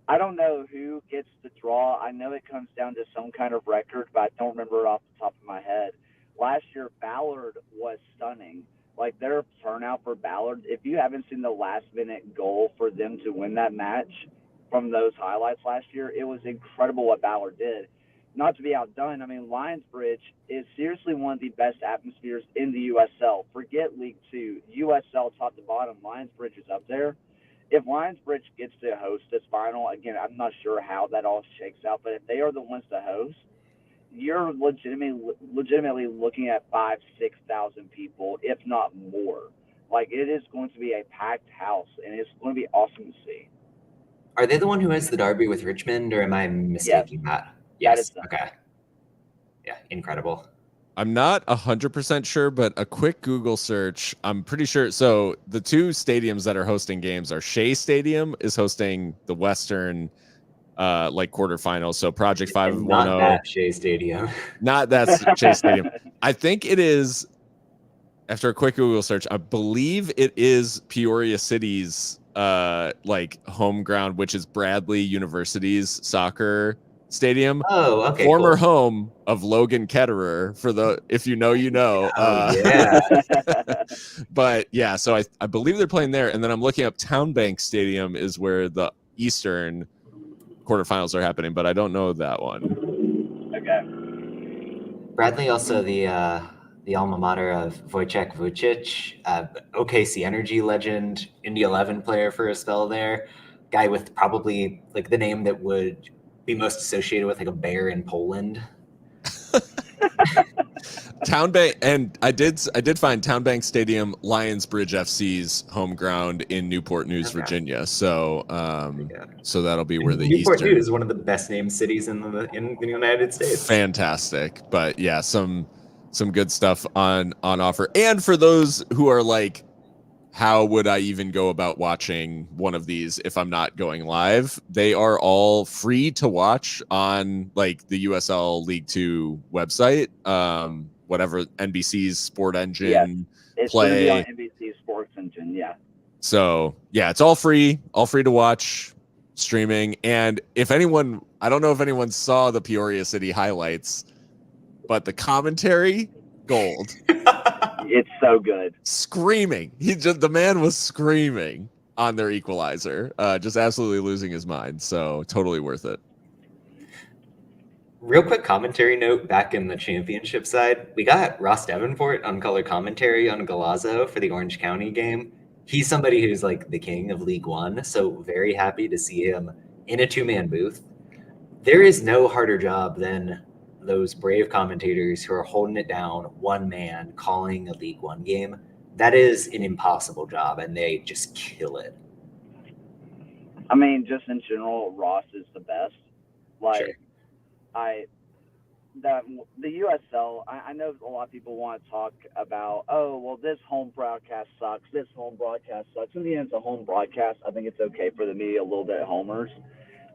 I don't know who gets the draw. I know it comes down to some kind of record, but I don't remember it off the top of my head. Last year, Ballard was stunning. Like, their turnout for Ballard, if you haven't seen the last-minute goal for them to win that match from those highlights last year, it was incredible what Ballard did. Not to be outdone, I mean, Lionsbridge is seriously one of the best atmospheres in the USL. Forget League Two. USL top to bottom, Lionsbridge is up there. If Lionsbridge gets to host this final, again, I'm not sure how that all shakes out, but if they are the ones to host, you're legitimately looking at 5,000-6,000 people, if not more. Like, it is going to be a packed house, and it's going to be awesome to see. Are they the one who has the derby with Richmond, or am I mistaking that? Yes. Okay. Yeah, incredible. I'm not 100% sure, but a quick Google search, I'm pretty sure. So the two stadiums that are hosting games are Shea Stadium is hosting the Western quarterfinals. So Project 510. Not that Shea Stadium. Not that Shea Stadium. I think it is, after a quick Google search, I believe it is Peoria City's home ground, which is Bradley University's soccer stadium. Oh, okay. Former home of Logan Ketterer, if you know, you know. Yeah. But yeah, so I believe they're playing there. And then I'm looking up Town Bank Stadium is where the Eastern quarterfinals are happening, but I don't know that one. Okay. Bradley, also the alma mater of Wojciech Vucic, OKC Energy legend, Indy 11 player for a spell there. Guy with probably like the name that would be most associated with like a bear in Poland. Town Bank, and I did find Town Bank Stadium, Lions Bridge FC's home ground in Newport News, Okay. Virginia. So so that'll be where the Newport Eastern News is one of the best named cities in the United States. Fantastic. But yeah, some good stuff on offer. And for those who are like, how would I even go about watching one of these if I'm not going live? They are all free to watch on like the USL League 2 website. Whatever, NBC's Sport Engine, Yes, it's going to be on Play. NBC Sports Engine. Yeah. So yeah, it's all free to watch, streaming. And if anyone, I don't know if anyone saw the Peoria City highlights, but the commentary, gold. It's so good. Screaming. The man was screaming on their equalizer, just absolutely losing his mind. So totally worth it. Real quick commentary note back in the championship side, we got Ross Davenport on color commentary on Galazzo for the Orange County game. He's somebody who's like the king of League One, so very happy to see him in a two-man booth. There is no harder job than those brave commentators who are holding it down one man, calling a League One game. That is an impossible job, and they just kill it. I mean, just in general, Ross is the best. Like, Sure. The USL, I know a lot of people want to talk about, oh, well, this home broadcast sucks. This home broadcast sucks. In the end, it's a home broadcast. I think it's okay for the media a little bit homers.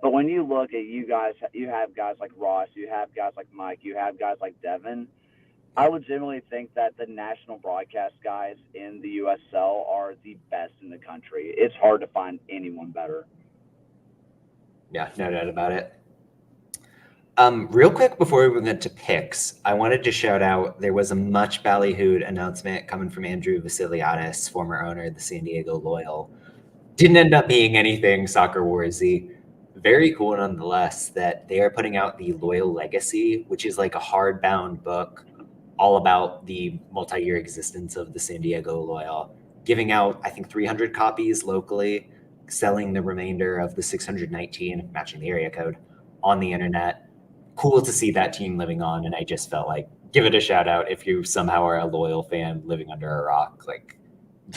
But when you look at you guys, you have guys like Ross, you have guys like Mike, you have guys like Devin. I legitimately think that the national broadcast guys in the USL are the best in the country. It's hard to find anyone better. Yeah, no doubt about it. Real quick before we went to picks, I wanted to shout out, there was a much ballyhooed announcement coming from Andrew Vasiliadis, former owner of the San Diego Loyal. Didn't end up being anything soccer warsy. Very cool nonetheless that they are putting out the Loyal Legacy, which is like a hardbound book all about the multi-year existence of the San Diego Loyal, giving out, I think, 300 copies locally, selling the remainder of the 619, matching the area code, on the internet. Cool to see that team living on, and I just felt like, give it a shout out if you somehow are a Loyal fan living under a rock. Like,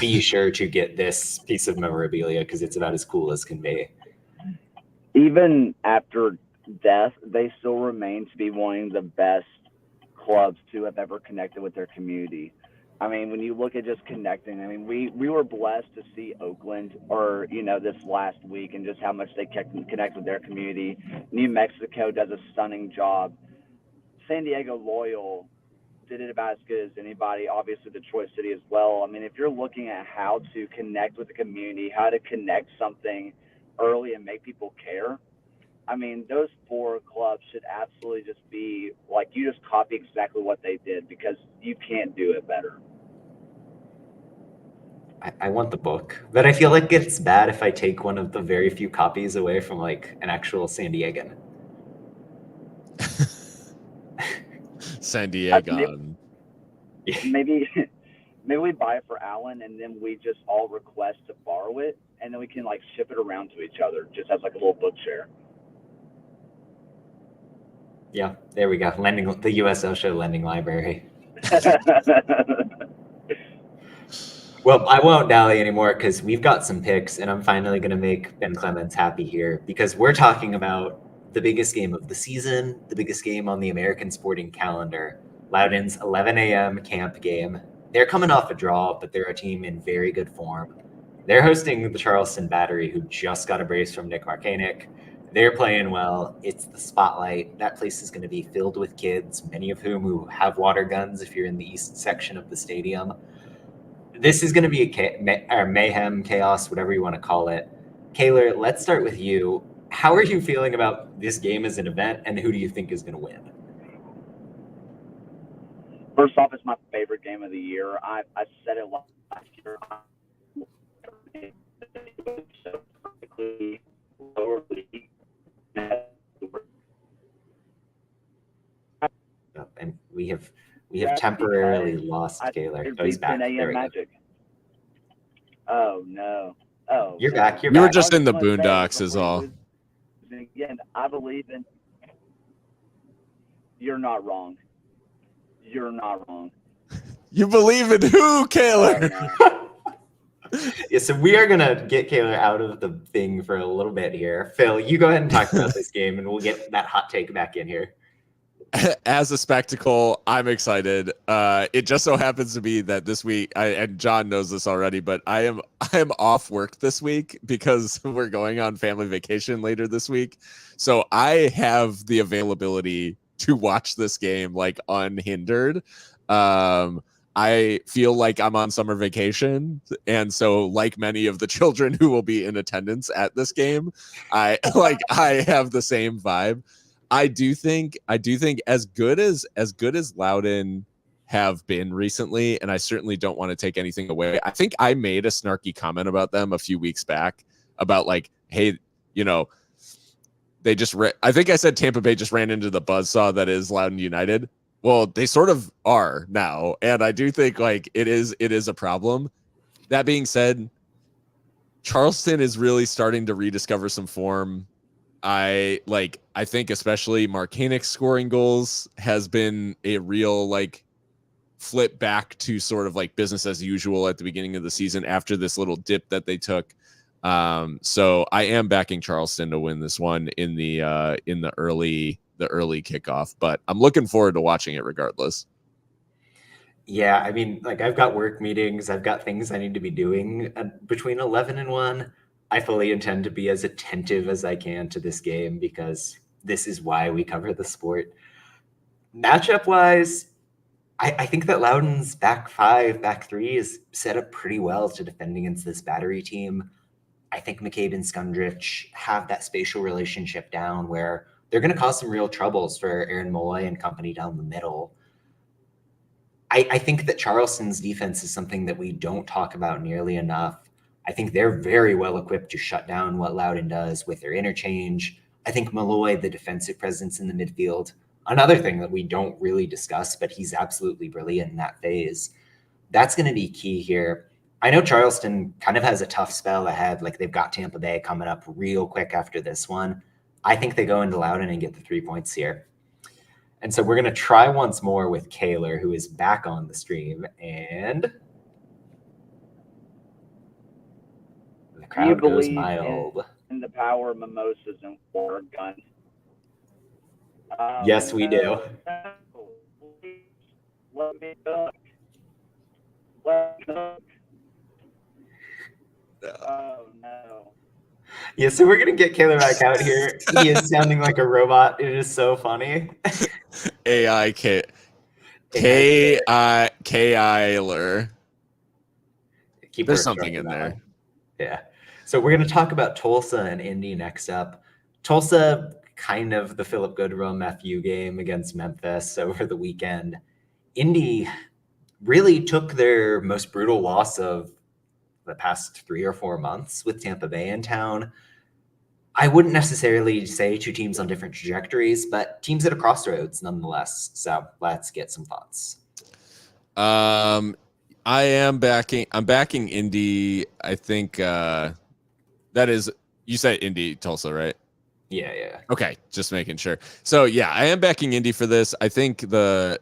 be sure to get this piece of memorabilia because it's about as cool as can be. Even after death, they still remain to be one of the best clubs to have ever connected with their community. I mean, when you look at just connecting, I mean, we were blessed to see Oakland this last week and just how much they connect with their community. New Mexico does a stunning job. San Diego Loyal did it about as good as anybody, obviously Detroit City as well. I mean, if you're looking at how to connect with the community, how to connect something early and make people care, I mean, those four clubs should absolutely just be like, you just copy exactly what they did because you can't do it better. I want the book, but I feel like it's bad if I take one of the very few copies away from like an actual San Diegan. San Diego. Maybe we buy it for Alan and then we just all request to borrow it and then we can like ship it around to each other just as like a little book share. Yeah, there we go. The USL show lending library. Well, I won't dally anymore because we've got some picks, and I'm finally going to make Ben Clemens happy here because we're talking about the biggest game of the season, the biggest game on the American sporting calendar, Loudoun's 11 a.m. camp game. They're coming off a draw, but they're a team in very good form. They're hosting the Charleston Battery, who just got a brace from Nick Markanek. They're playing well. It's the spotlight. That place is going to be filled with kids, many of whom who have water guns if you're in the east section of the stadium. This is going to be a mayhem, chaos, whatever you want to call it. Kaylor, let's start with you. How are you feeling about this game as an event, and who do you think is going to win? First off, it's my favorite game of the year. I said it last year. So perfectly lower league. And we have temporarily lost Kaylor. Oh, he's back. There we Magic. Oh no! Oh, you're back. You were just in the boondocks, is all. Again, I believe in. You're not wrong. You're not wrong. You believe in who, Kaler? Yeah, so we are going to get Kaler out of the thing for a little bit here. Phil, you go ahead and talk about this game, and we'll get that hot take back in here. As a spectacle, I'm excited. It just so happens to be that this week, and John knows this already, but I am off work this week because we're going on family vacation later this week. So I have the availability to watch this game like unhindered. I feel like I'm on summer vacation, and so like many of the children who will be in attendance at this game, I have the same vibe. I do think as good as Loudoun have been recently, and I certainly don't want to take anything away. I think I made a snarky comment about them a few weeks back about like, hey, you know, they just I think I said Tampa Bay just ran into the buzzsaw that is Loudoun United. Well, they sort of are now, and I do think like it is a problem. That being said, Charleston is really starting to rediscover some form. I think especially Mark Hanick's scoring goals has been a real like flip back to sort of like business as usual at the beginning of the season after this little dip that they took. So I am backing Charleston to win this one in the early kickoff, but I'm looking forward to watching it regardless. Yeah, I mean, like I've got work meetings, I've got things I need to be doing between 11 and 1. I fully intend to be as attentive as I can to this game because this is why we cover the sport. Matchup wise, I think that Loudoun's back 5, back 3 is set up pretty well to defend against this battery team. I think McCabe and Skundrich have that spatial relationship down where they're going to cause some real troubles for Aaron Molloy and company down the middle. I think that Charleston's defense is something that we don't talk about nearly enough. I think they're very well equipped to shut down what Loudoun does with their interchange. I think Molloy, the defensive presence in the midfield, another thing that we don't really discuss, but he's absolutely brilliant in that phase. That's going to be key here. I know Charleston kind of has a tough spell ahead. Like they've got Tampa Bay coming up real quick after this one. I think they go into Loudoun and get the 3 points here. And so we're going to try once more with Kaler, who is back on the stream. And the crowd goes mild. In the power of mimosas and water guns. Yes, we do. Let me cook. Let me cook. Oh, no. Yeah, so we're going to get Kaler back out here. He is sounding like a robot. It is so funny. AI Kaler. There's something in there. Yeah. So we're going to talk about Tulsa and Indy next up. Tulsa, kind of the Philip Goodrum FU game against Memphis over the weekend. Indy really took their most brutal loss of the past 3 or 4 months with Tampa Bay in town. I wouldn't necessarily say two teams on different trajectories, but teams at a crossroads nonetheless. So let's get some thoughts. I'm backing Indy. I think that is, you said Indy, Tulsa, right? Yeah. Okay, just making sure. So yeah, I am backing Indy for this. I think that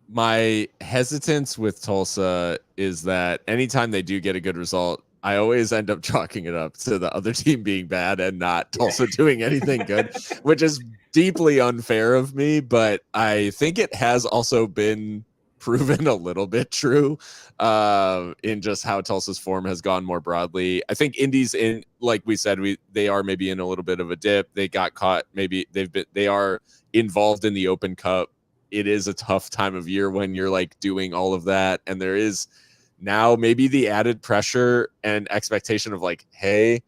my hesitance with Tulsa is that anytime they do get a good result, I always end up chalking it up to the other team being bad and not Tulsa doing anything good, which is deeply unfair of me. But I think it has also been proven a little bit true in just how Tulsa's form has gone more broadly. I think Indy's in, like we said, they are maybe in a little bit of a dip. They got caught. Maybe they are involved in the Open Cup. It is a tough time of year when you're like doing all of that. And there is now maybe the added pressure and expectation of like, hey,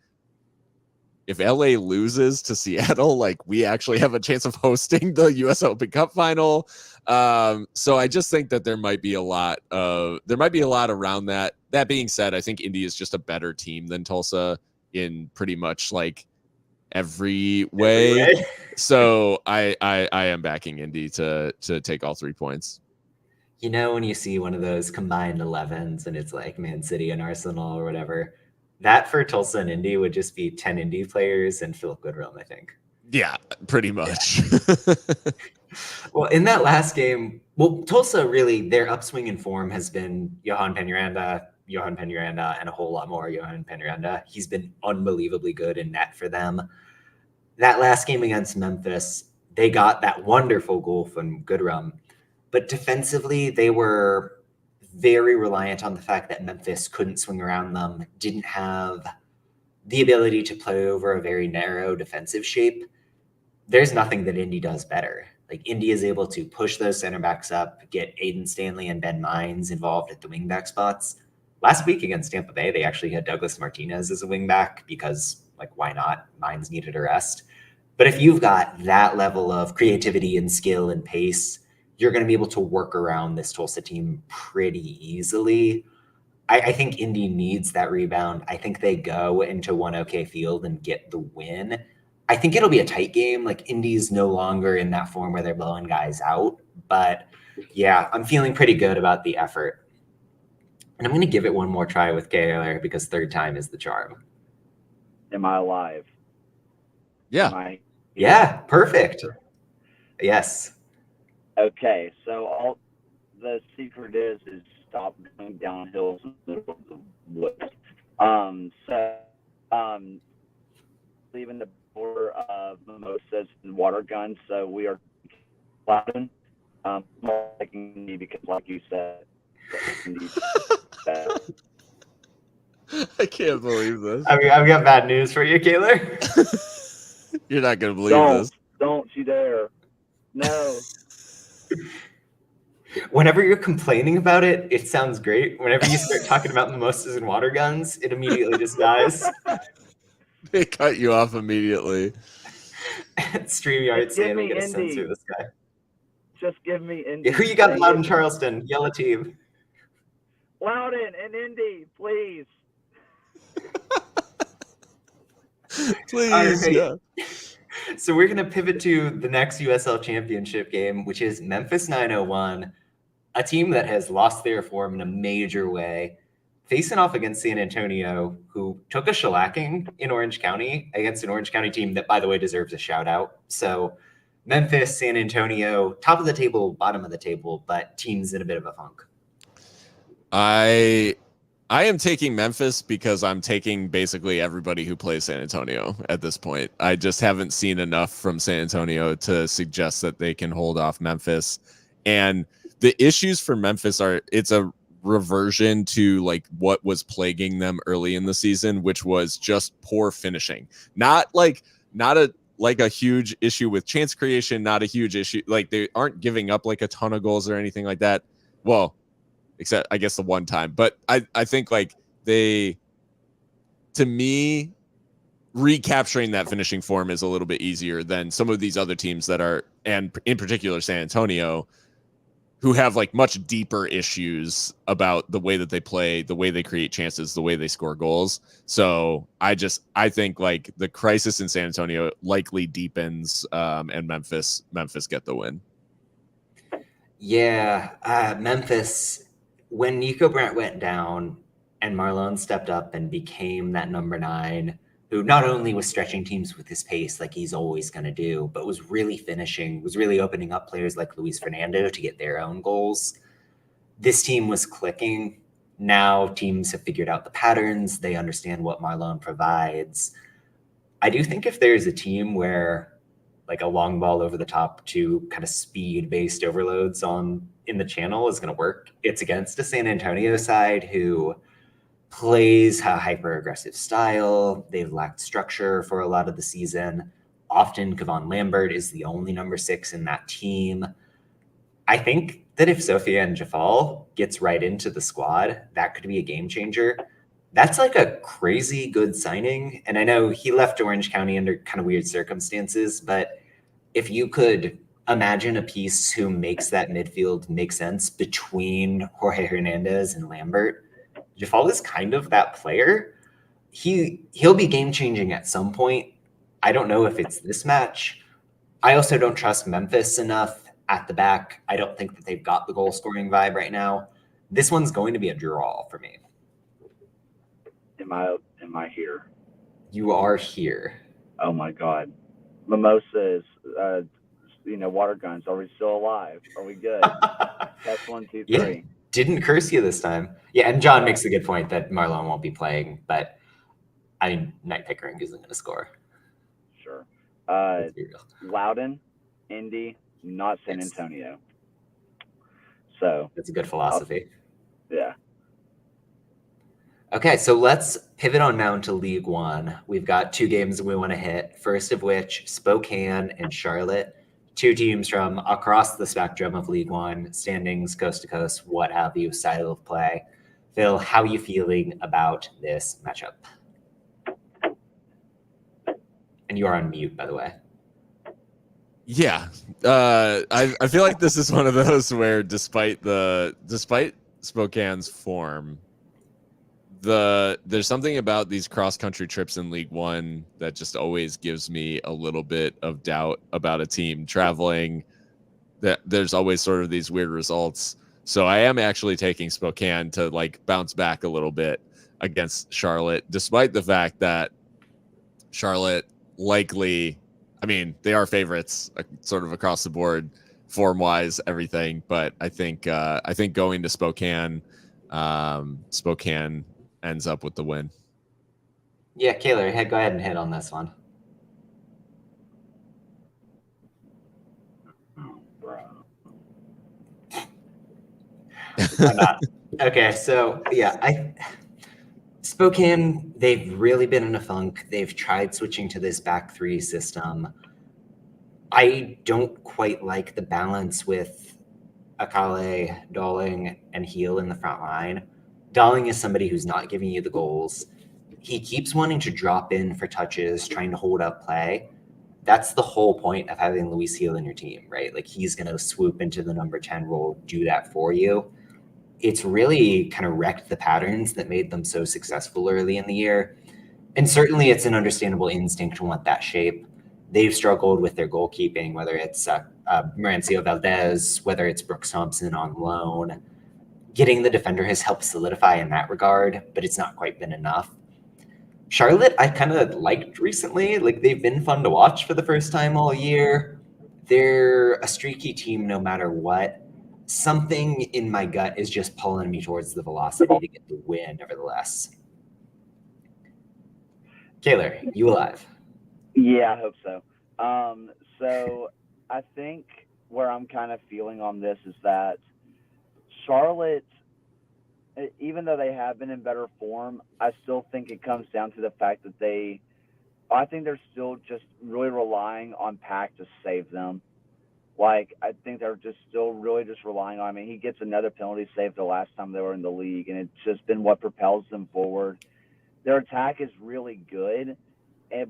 if LA loses to Seattle, like we actually have a chance of hosting the US Open Cup final. So I just think that there might be a lot around that. That being said, I think Indy is just a better team than Tulsa in pretty much like every way. So I am backing Indy to take all 3 points. You know, when you see one of those combined 11s and it's like Man City and Arsenal or whatever, that for Tulsa and Indy would just be 10 Indy players and Philip Goodrum, I think. Yeah, pretty much. Well, in that last game, Tulsa really, their upswing in form has been Johan Peñaranda, and a whole lot more Johan Peñaranda. He's been unbelievably good in net for them. That last game against Memphis, they got that wonderful goal from Goodrum, but defensively, they were very reliant on the fact that Memphis couldn't swing around them, didn't have the ability to play over a very narrow defensive shape. There's nothing that Indy does better. Like Indy is able to push those center backs up, get Aiden Stanley and Ben Mines involved at the wingback spots. Last week against Tampa Bay, they actually had Douglas Martinez as a wingback because, like, why not? Mines needed a rest. But if you've got that level of creativity and skill and pace, you're going to be able to work around this Tulsa team pretty easily. I think Indy needs that rebound. I think they go into one OK field and get the win. I think it'll be a tight game. Like Indy's no longer in that form where they're blowing guys out. But yeah, I'm feeling pretty good about the effort. And I'm going to give it one more try with Kaler because third time is the charm. Am I alive? Yeah. Yeah, perfect. Yes. Okay, so all the secret is stop going down hills in the middle of the woods. Leaving the door of mimosas and water guns, so we are Latin. Liking me because, like you said, I can't believe this. I've got bad news for you, Kaler. You're not gonna believe this. Don't you dare! No. Whenever you're complaining about it, it sounds great. Whenever you start talking about mimosas and water guns, it immediately just dies. They cut you off immediately. StreamYard saying we gotta censor this guy. Just give me Indy. Who you got in Loudon Charleston? Yellow team. Loudon and Indy, please. Please. Right. Yeah. So we're going to pivot to the next USL Championship game, which is Memphis 901, a team that has lost their form in a major way, facing off against San Antonio, who took a shellacking in Orange County against an Orange County team that, by the way, deserves a shout out. So Memphis, San Antonio, top of the table, bottom of the table, but teams in a bit of a funk. I am taking Memphis because I'm taking basically everybody who plays San Antonio at this point. I just haven't seen enough from San Antonio to suggest that they can hold off Memphis. And the issues for Memphis are it's a reversion to like what was plaguing them early in the season, which was just poor finishing. Not a huge issue with chance creation, not a huge issue. Like they aren't giving up like a ton of goals or anything like that. Well, except I guess the one time, but I think like to me, recapturing that finishing form is a little bit easier than some of these other teams that are, and in particular San Antonio, who have like much deeper issues about the way that they play, the way they create chances, the way they score goals. So I think like the crisis in San Antonio likely deepens, and Memphis get the win. Yeah, Memphis. When Nico Brandt went down and Marlon stepped up and became that number 9, who not only was stretching teams with his pace like he's always going to do, but was really finishing, was really opening up players like Luis Fernando to get their own goals. This team was clicking. Now teams have figured out the patterns. They understand what Marlon provides. I do think if there's a team where like a long ball over the top to kind of speed-based overloads in the channel is going to work, it's against a San Antonio side who plays a hyper-aggressive style. They've lacked structure for a lot of the season. Often Kevon Lambert is the only number 6 in that team. I think that if Sofiane Jafal gets right into the squad, that could be a game changer. That's like a crazy good signing. And I know he left Orange County under kind of weird circumstances, but if you could imagine a piece who makes that midfield make sense between Jorge Hernandez and Lambert, Jafal is kind of that player. He'll be game changing at some point. I don't know if it's this match. I also don't trust Memphis enough at the back. I don't think that they've got the goal scoring vibe right now. This one's going to be a draw for me. Am I here? You are here. Oh my God. Mimosas, water guns. Are we still alive? Are we good? Test 1, 2, 3. Yeah, didn't curse you this time. Yeah, and John Yeah. makes a good point that Marlon won't be playing, but I mean, Knight Pickering isn't going to score. Sure. Let's be real. Loudon, Indy, not San Yes. Antonio. So That's a good philosophy. yeah. Okay, so let's pivot on now to League One. We've got 2 games we want to hit. First of which, Spokane and Charlotte, 2 teams from across the spectrum of League One, standings, coast to coast, what have you, style of play. Phil, how are you feeling about this matchup? And you are on mute, by the way. Yeah, I feel like this is one of those where despite Spokane's form, there's something about these cross country trips in League One that just always gives me a little bit of doubt about a team traveling. That there's always sort of these weird results. So I am actually taking Spokane to like bounce back a little bit against Charlotte, despite the fact that Charlotte likely, I mean, they are favorites sort of across the board, form wise, everything. But I think going to Spokane, Spokane ends up with the win. Yeah, Kaylor, go ahead and hit on this one. Why not? Okay, so yeah, Spokane, they've really been in a funk. They've tried switching to this back 3 system. I don't quite like the balance with Akale, Darling, and Heel in the front line. Darling is somebody who's not giving you the goals. He keeps wanting to drop in for touches, trying to hold up play. That's the whole point of having Luis Heel in your team, right? Like he's going to swoop into the number 10 role, do that for you. It's really kind of wrecked the patterns that made them so successful early in the year. And certainly it's an understandable instinct to want that shape. They've struggled with their goalkeeping, whether it's Mauricio Valdez, whether it's Brooks Thompson on loan. Getting the defender has helped solidify in that regard, but it's not quite been enough. Charlotte, I kind of liked recently. Like they've been fun to watch for the first time all year. They're a streaky team no matter what. Something in my gut is just pulling me towards the velocity to get the win, nevertheless. Kaylor, you alive? Yeah, I hope so. So I think where I'm kind of feeling on this is that Charlotte, even though they have been in better form, I still think it comes down to the fact that I think they're still just really relying on Pack to save them. Like, I think they're just still really just relying on, I mean, he gets another penalty save the last time they were in the league, and it's just been what propels them forward. Their attack is really good,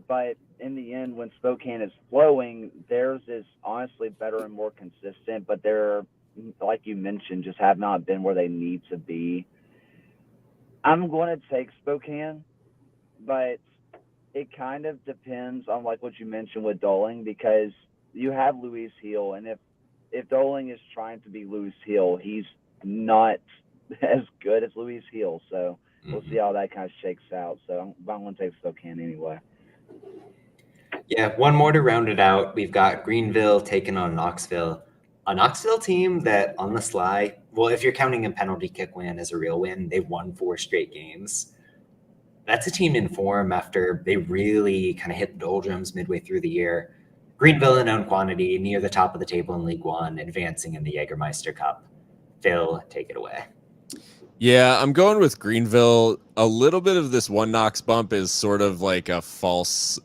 but in the end, when Spokane is flowing, theirs is honestly better and more consistent, but they're, like you mentioned, just have not been where they need to be. I'm going to take Spokane, but it kind of depends on like what you mentioned with Doling, because you have Luis Heel, and if Doling is trying to be Luis Heel, he's not as good as Luis Heel. So we'll see how that kind of shakes out. So I'm going to take Spokane anyway. Yeah, one more to round it out. We've got Greenville taking on Knoxville. A Knoxville team that on the sly, well, if you're counting a penalty kick win as a real win, they've won 4 straight games. That's a team in form after they really kind of hit the doldrums midway through the year. Greenville in own quantity, near the top of the table in League One, advancing in the Jägermeister Cup. Phil, take it away. Yeah, I'm going with Greenville. A little bit of this one Knox bump is sort of like a false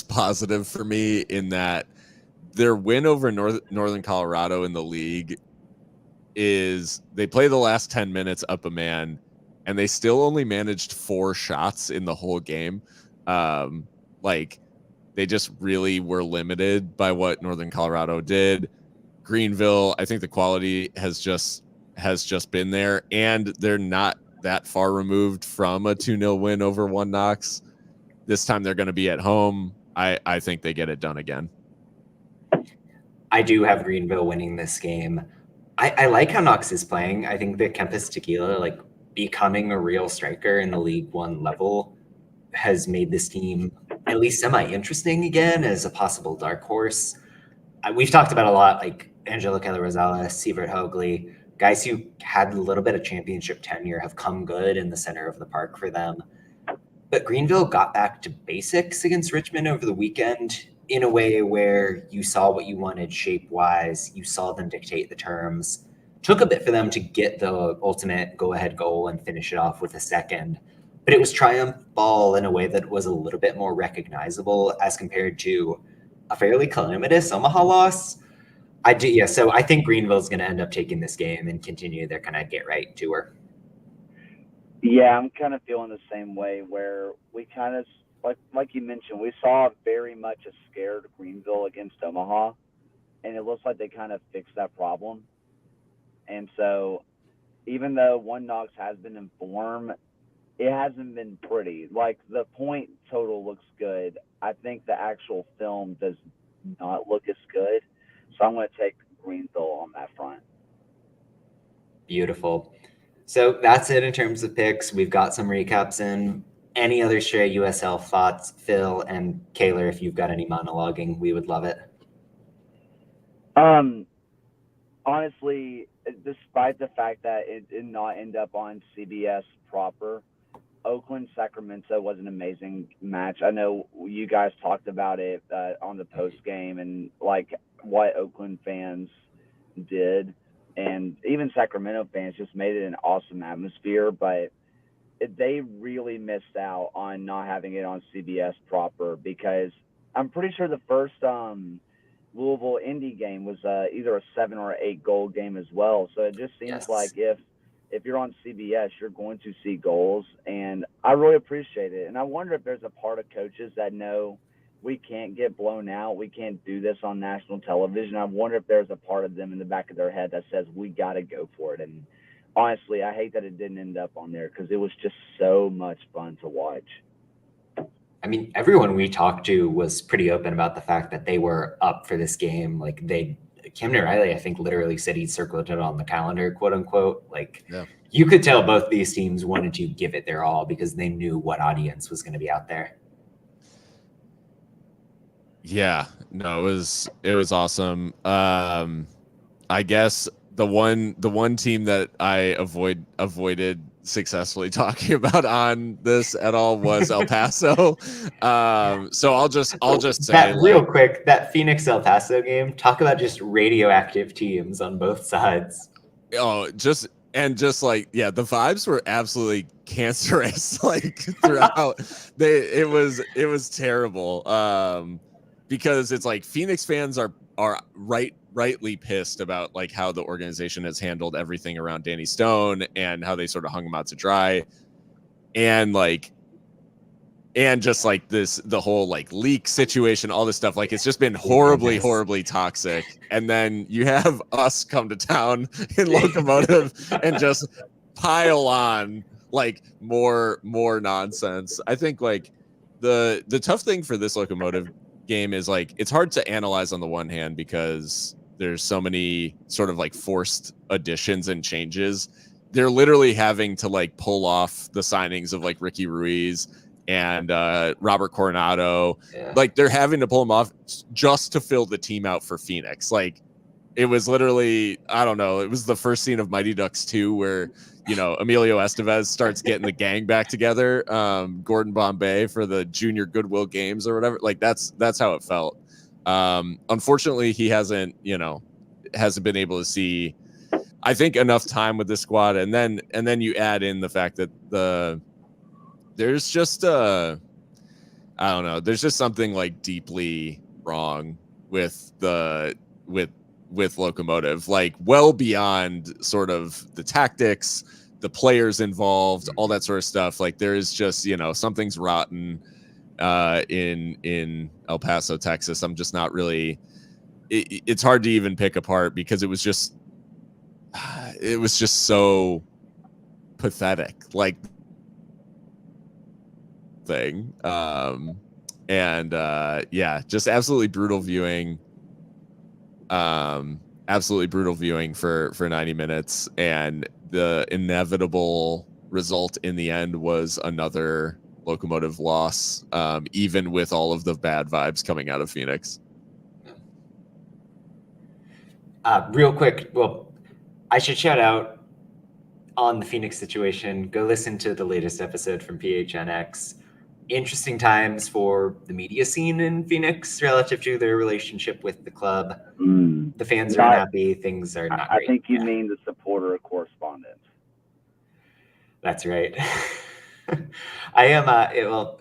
positive for me, in that their win over Northern Colorado in the league is they play the last 10 minutes up a man, and they still only managed 4 shots in the whole game. Like they just really were limited by what Northern Colorado did. Greenville, I think the quality has just been there, and they're not that far removed from a 2-0 win over one Knox. This time they're going to be at home. I think they get it done again. I do have Greenville winning this game. I like how Knox is playing. I think that Kempis Tequila, like becoming a real striker in the League One level, has made this team at least semi-interesting again as a possible dark horse. we've talked about a lot, like Angelo Rosales, Sievert Hoagley, guys who had a little bit of championship tenure have come good in the center of the park for them. But Greenville got back to basics against Richmond over the weekend in a way where you saw what you wanted shape-wise. You saw them dictate the terms. Took a bit for them to get the ultimate go-ahead goal and finish it off with a second. But it was triumph ball in a way that was a little bit more recognizable as compared to a fairly calamitous Omaha loss. So I think Greenville's going to end up taking this game and continue their kind of get right tour. Yeah, I'm kind of feeling the same way where we kind of, like you mentioned, we saw very much a scared Greenville against Omaha, and it looks like they kind of fixed that problem. And so even though One Knox has been in form, it hasn't been pretty. Like, the point total looks good. I think the actual film does not look as good. So I'm going to take Greenville on that front. Beautiful. So that's it in terms of picks. We've got some recaps in. Any other stray USL thoughts, Phil and Kaylor, if you've got any monologuing, we would love it. Honestly, despite the fact that it did not end up on CBS proper, Oakland Sacramento was an amazing match. I know you guys talked about it on the post game and like what Oakland fans did, and even Sacramento fans just made it an awesome atmosphere. But they really missed out on not having it on CBS proper, because I'm pretty sure the first Louisville Indy game was either a 7 or 8 goal game as well. So it just seems like if you're on CBS, you're going to see goals, and I really appreciate it. And I wonder if there's a part of coaches that know we can't get blown out, we can't do this on national television. I wonder if there's a part of them in the back of their head that says we got to go for it. And honestly, I hate that it didn't end up on there, because it was just so much fun to watch. I mean, everyone we talked to was pretty open about the fact that they were up for this game. Like, Kim Riley, I think, literally said he circled it on the calendar, quote unquote. Like, you could tell both these teams wanted to give it their all because they knew what audience was going to be out there. Yeah, no, it was awesome. I guess the one team that I avoided successfully talking about on this at all was El Paso. So I'll just say that real quick, that Phoenix El Paso game, talk about just radioactive teams on both sides. Oh, just like, yeah, the vibes were absolutely cancerous, like throughout. It was terrible. Because it's like Phoenix fans are rightly pissed about like how the organization has handled everything around Danny Stone and how they sort of hung him out to dry, and just like the whole like leak situation, all this stuff. Like, it's just been horribly toxic. And then you have us come to town in Locomotive and just pile on like more nonsense. I think like the tough thing for this Locomotive game is like it's hard to analyze on the one hand because there's so many sort of like forced additions and changes. They're literally having to like pull off the signings of like Ricky Ruiz and Robert Coronado. Like, they're having to pull them off just to fill the team out for Phoenix. Like, it was literally, I don't know, it was the first scene of Mighty Ducks 2 where, you know, Emilio Estevez starts getting the gang back together, Gordon Bombay for the Junior Goodwill Games or whatever. Like, that's how it felt. Unfortunately, he hasn't been able to see, I think, enough time with this squad. And then you add in the fact that there's just I don't know, there's just something like deeply wrong with Locomotive, like well beyond sort of the tactics, the players involved, all that sort of stuff. Like, there is just, you know, something's rotten in El Paso, Texas. I'm just not really, it's hard to even pick apart because it was just so pathetic, like thing. Yeah, just absolutely brutal viewing. Absolutely brutal viewing for 90 minutes, and the inevitable result in the end was another Locomotive loss, even with all of the bad vibes coming out of Phoenix. Real quick, well, I should shout out on the Phoenix situation. Go listen to the latest episode from PHNX. Interesting times for the media scene in Phoenix relative to their relationship with the club. The fans are unhappy. Things are not great. I think you mean the supporter correspondent. That's right. I am.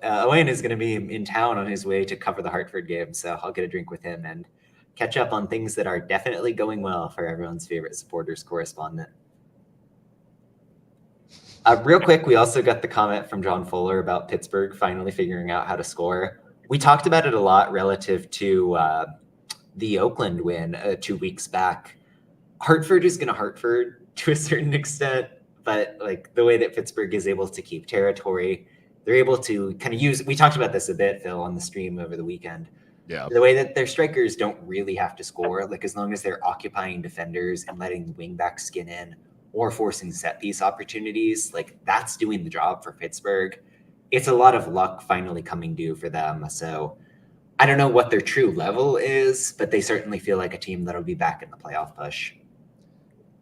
Owen is going to be in town on his way to cover the Hartford game, so I'll get a drink with him and catch up on things that are definitely going well for everyone's favorite supporters correspondent. Real quick, we also got the comment from John Fuller about Pittsburgh finally figuring out how to score. We talked about it a lot relative to the Oakland win 2 weeks back. Hartford is going to Hartford to a certain extent, but like the way that Pittsburgh is able to keep territory, they're able to kind of use, we talked about this a bit, Phil, on the stream over the weekend. Yeah. The way that their strikers don't really have to score, like as long as they're occupying defenders and letting the wingback skin in or forcing set piece opportunities, like that's doing the job for Pittsburgh. It's a lot of luck finally coming due for them. So I don't know what their true level is, but they certainly feel like a team that'll be back in the playoff push.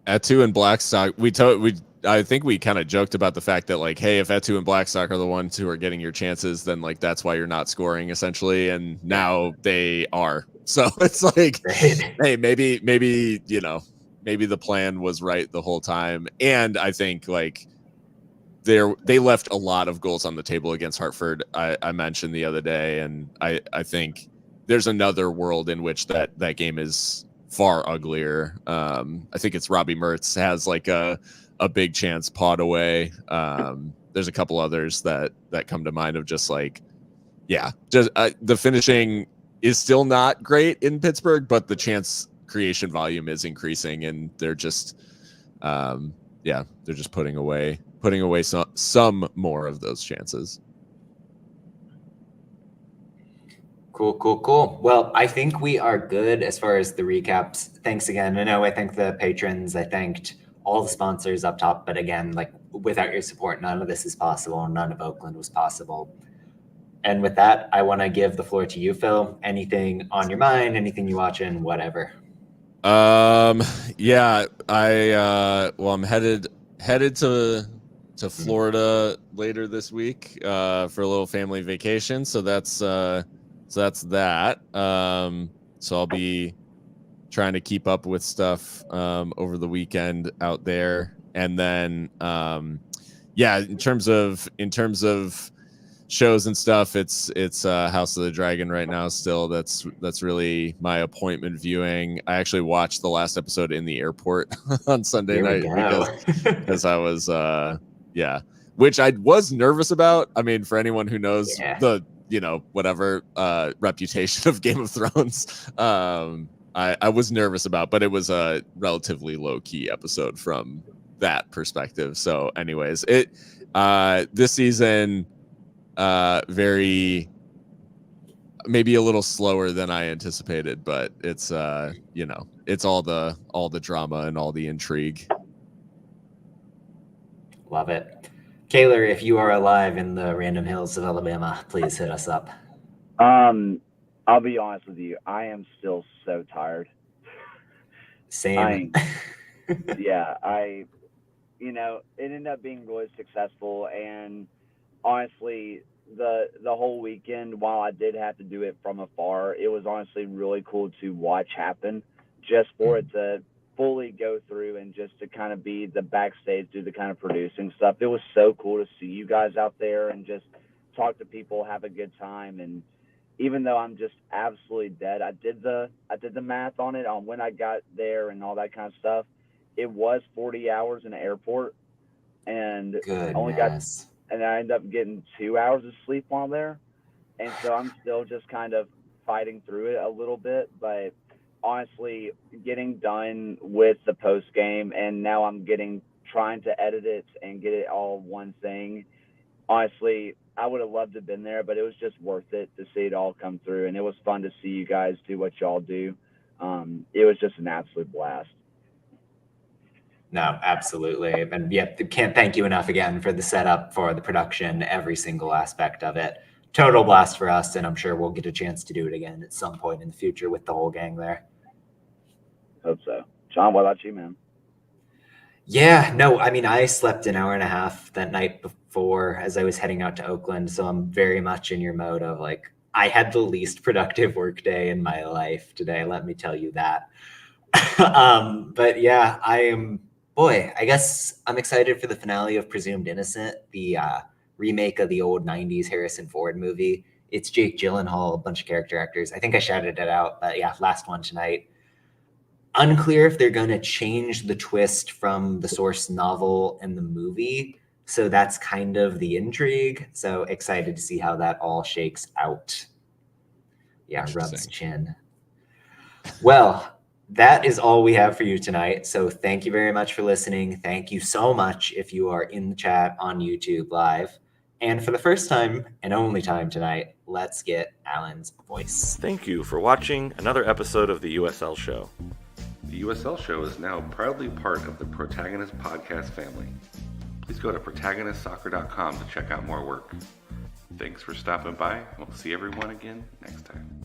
Etu and Blackstock, I think we kind of joked about the fact that like, hey, if Etu and Blackstock are the ones who are getting your chances, then like that's why you're not scoring essentially. And now they are. So it's like, hey, maybe maybe the plan was right the whole time. And I think like they left a lot of goals on the table against Hartford. I mentioned the other day, and I think there's another world in which that game is far uglier. I think it's Robbie Mertz has like a big chance pawed away. There's a couple others that come to mind of just like, yeah, just the finishing is still not great in Pittsburgh, but the chance creation volume is increasing, and they're just, they're just putting away some more of those chances. Cool. Well, I think we are good as far as the recaps. Thanks again. I know I thanked the patrons. I thanked all the sponsors up top. But again, like without your support, none of this is possible. None of Oakland was possible. And with that, I want to give the floor to you, Phil. Anything on your mind, anything you watching, whatever. Yeah, I'm headed to Florida later this week for a little family vacation. So that's that. So I'll be trying to keep up with stuff over the weekend out there, and then in terms of shows and stuff, it's House of the Dragon right now still. That's really my appointment viewing. I actually watched the last episode in the airport on Sunday night because I was which I was nervous about. I mean, for anyone who knows the reputation of Game of Thrones, I was nervous about, but it was a relatively low-key episode from that perspective. So anyways, this season maybe a little slower than I anticipated, but it's it's all the drama and all the intrigue. Love it. Kaylor, if you are alive in the random hills of Alabama, please hit us up. I'll be honest with you. I am still so tired. Same. It ended up being really successful, and honestly, the whole weekend, while I did have to do it from afar, it was honestly really cool to watch happen, just for it to fully go through and just to kind of be the backstage, do the kind of producing stuff. It was so cool to see you guys out there and just talk to people, have a good time. And even though I'm just absolutely dead, I did the math on it on when I got there and all that kind of stuff. It was 40 hours in the airport, and and I ended up getting 2 hours of sleep while there. And so I'm still just kind of fighting through it a little bit, but honestly, getting done with the post game, and now I'm trying to edit it and get it all one thing. Honestly, I would have loved to have been there, but it was just worth it to see it all come through. And it was fun to see you guys do what y'all do. It was just an absolute blast. No, absolutely. And can't thank you enough again for the setup, for the production, every single aspect of it. Total blast for us, and I'm sure we'll get a chance to do it again at some point in the future with the whole gang there. Hope so. John, what about you, man? Yeah, no, I mean, I slept an hour and a half that night before as I was heading out to Oakland. So I'm very much in your mode of like, I had the least productive work day in my life today. Let me tell you that. But yeah, I guess I'm excited for the finale of Presumed Innocent, the remake of the old 90s Harrison Ford movie. It's Jake Gyllenhaal, a bunch of character actors. I think I shouted it out, but yeah, last one tonight. Unclear if they're going to change the twist from the source novel and the movie. So that's kind of the intrigue. So excited to see how that all shakes out. Yeah, rubs chin. Well, that is all we have for you tonight. So thank you very much for listening. Thank you so much if you are in the chat on YouTube Live. And for the first time and only time tonight, let's get Alan's voice. Thank you for watching another episode of the USL Show. The USL Show is now proudly part of the Protagonist podcast family. Please go to protagonistsoccer.com to check out more work. Thanks for stopping by. We'll see everyone again next time.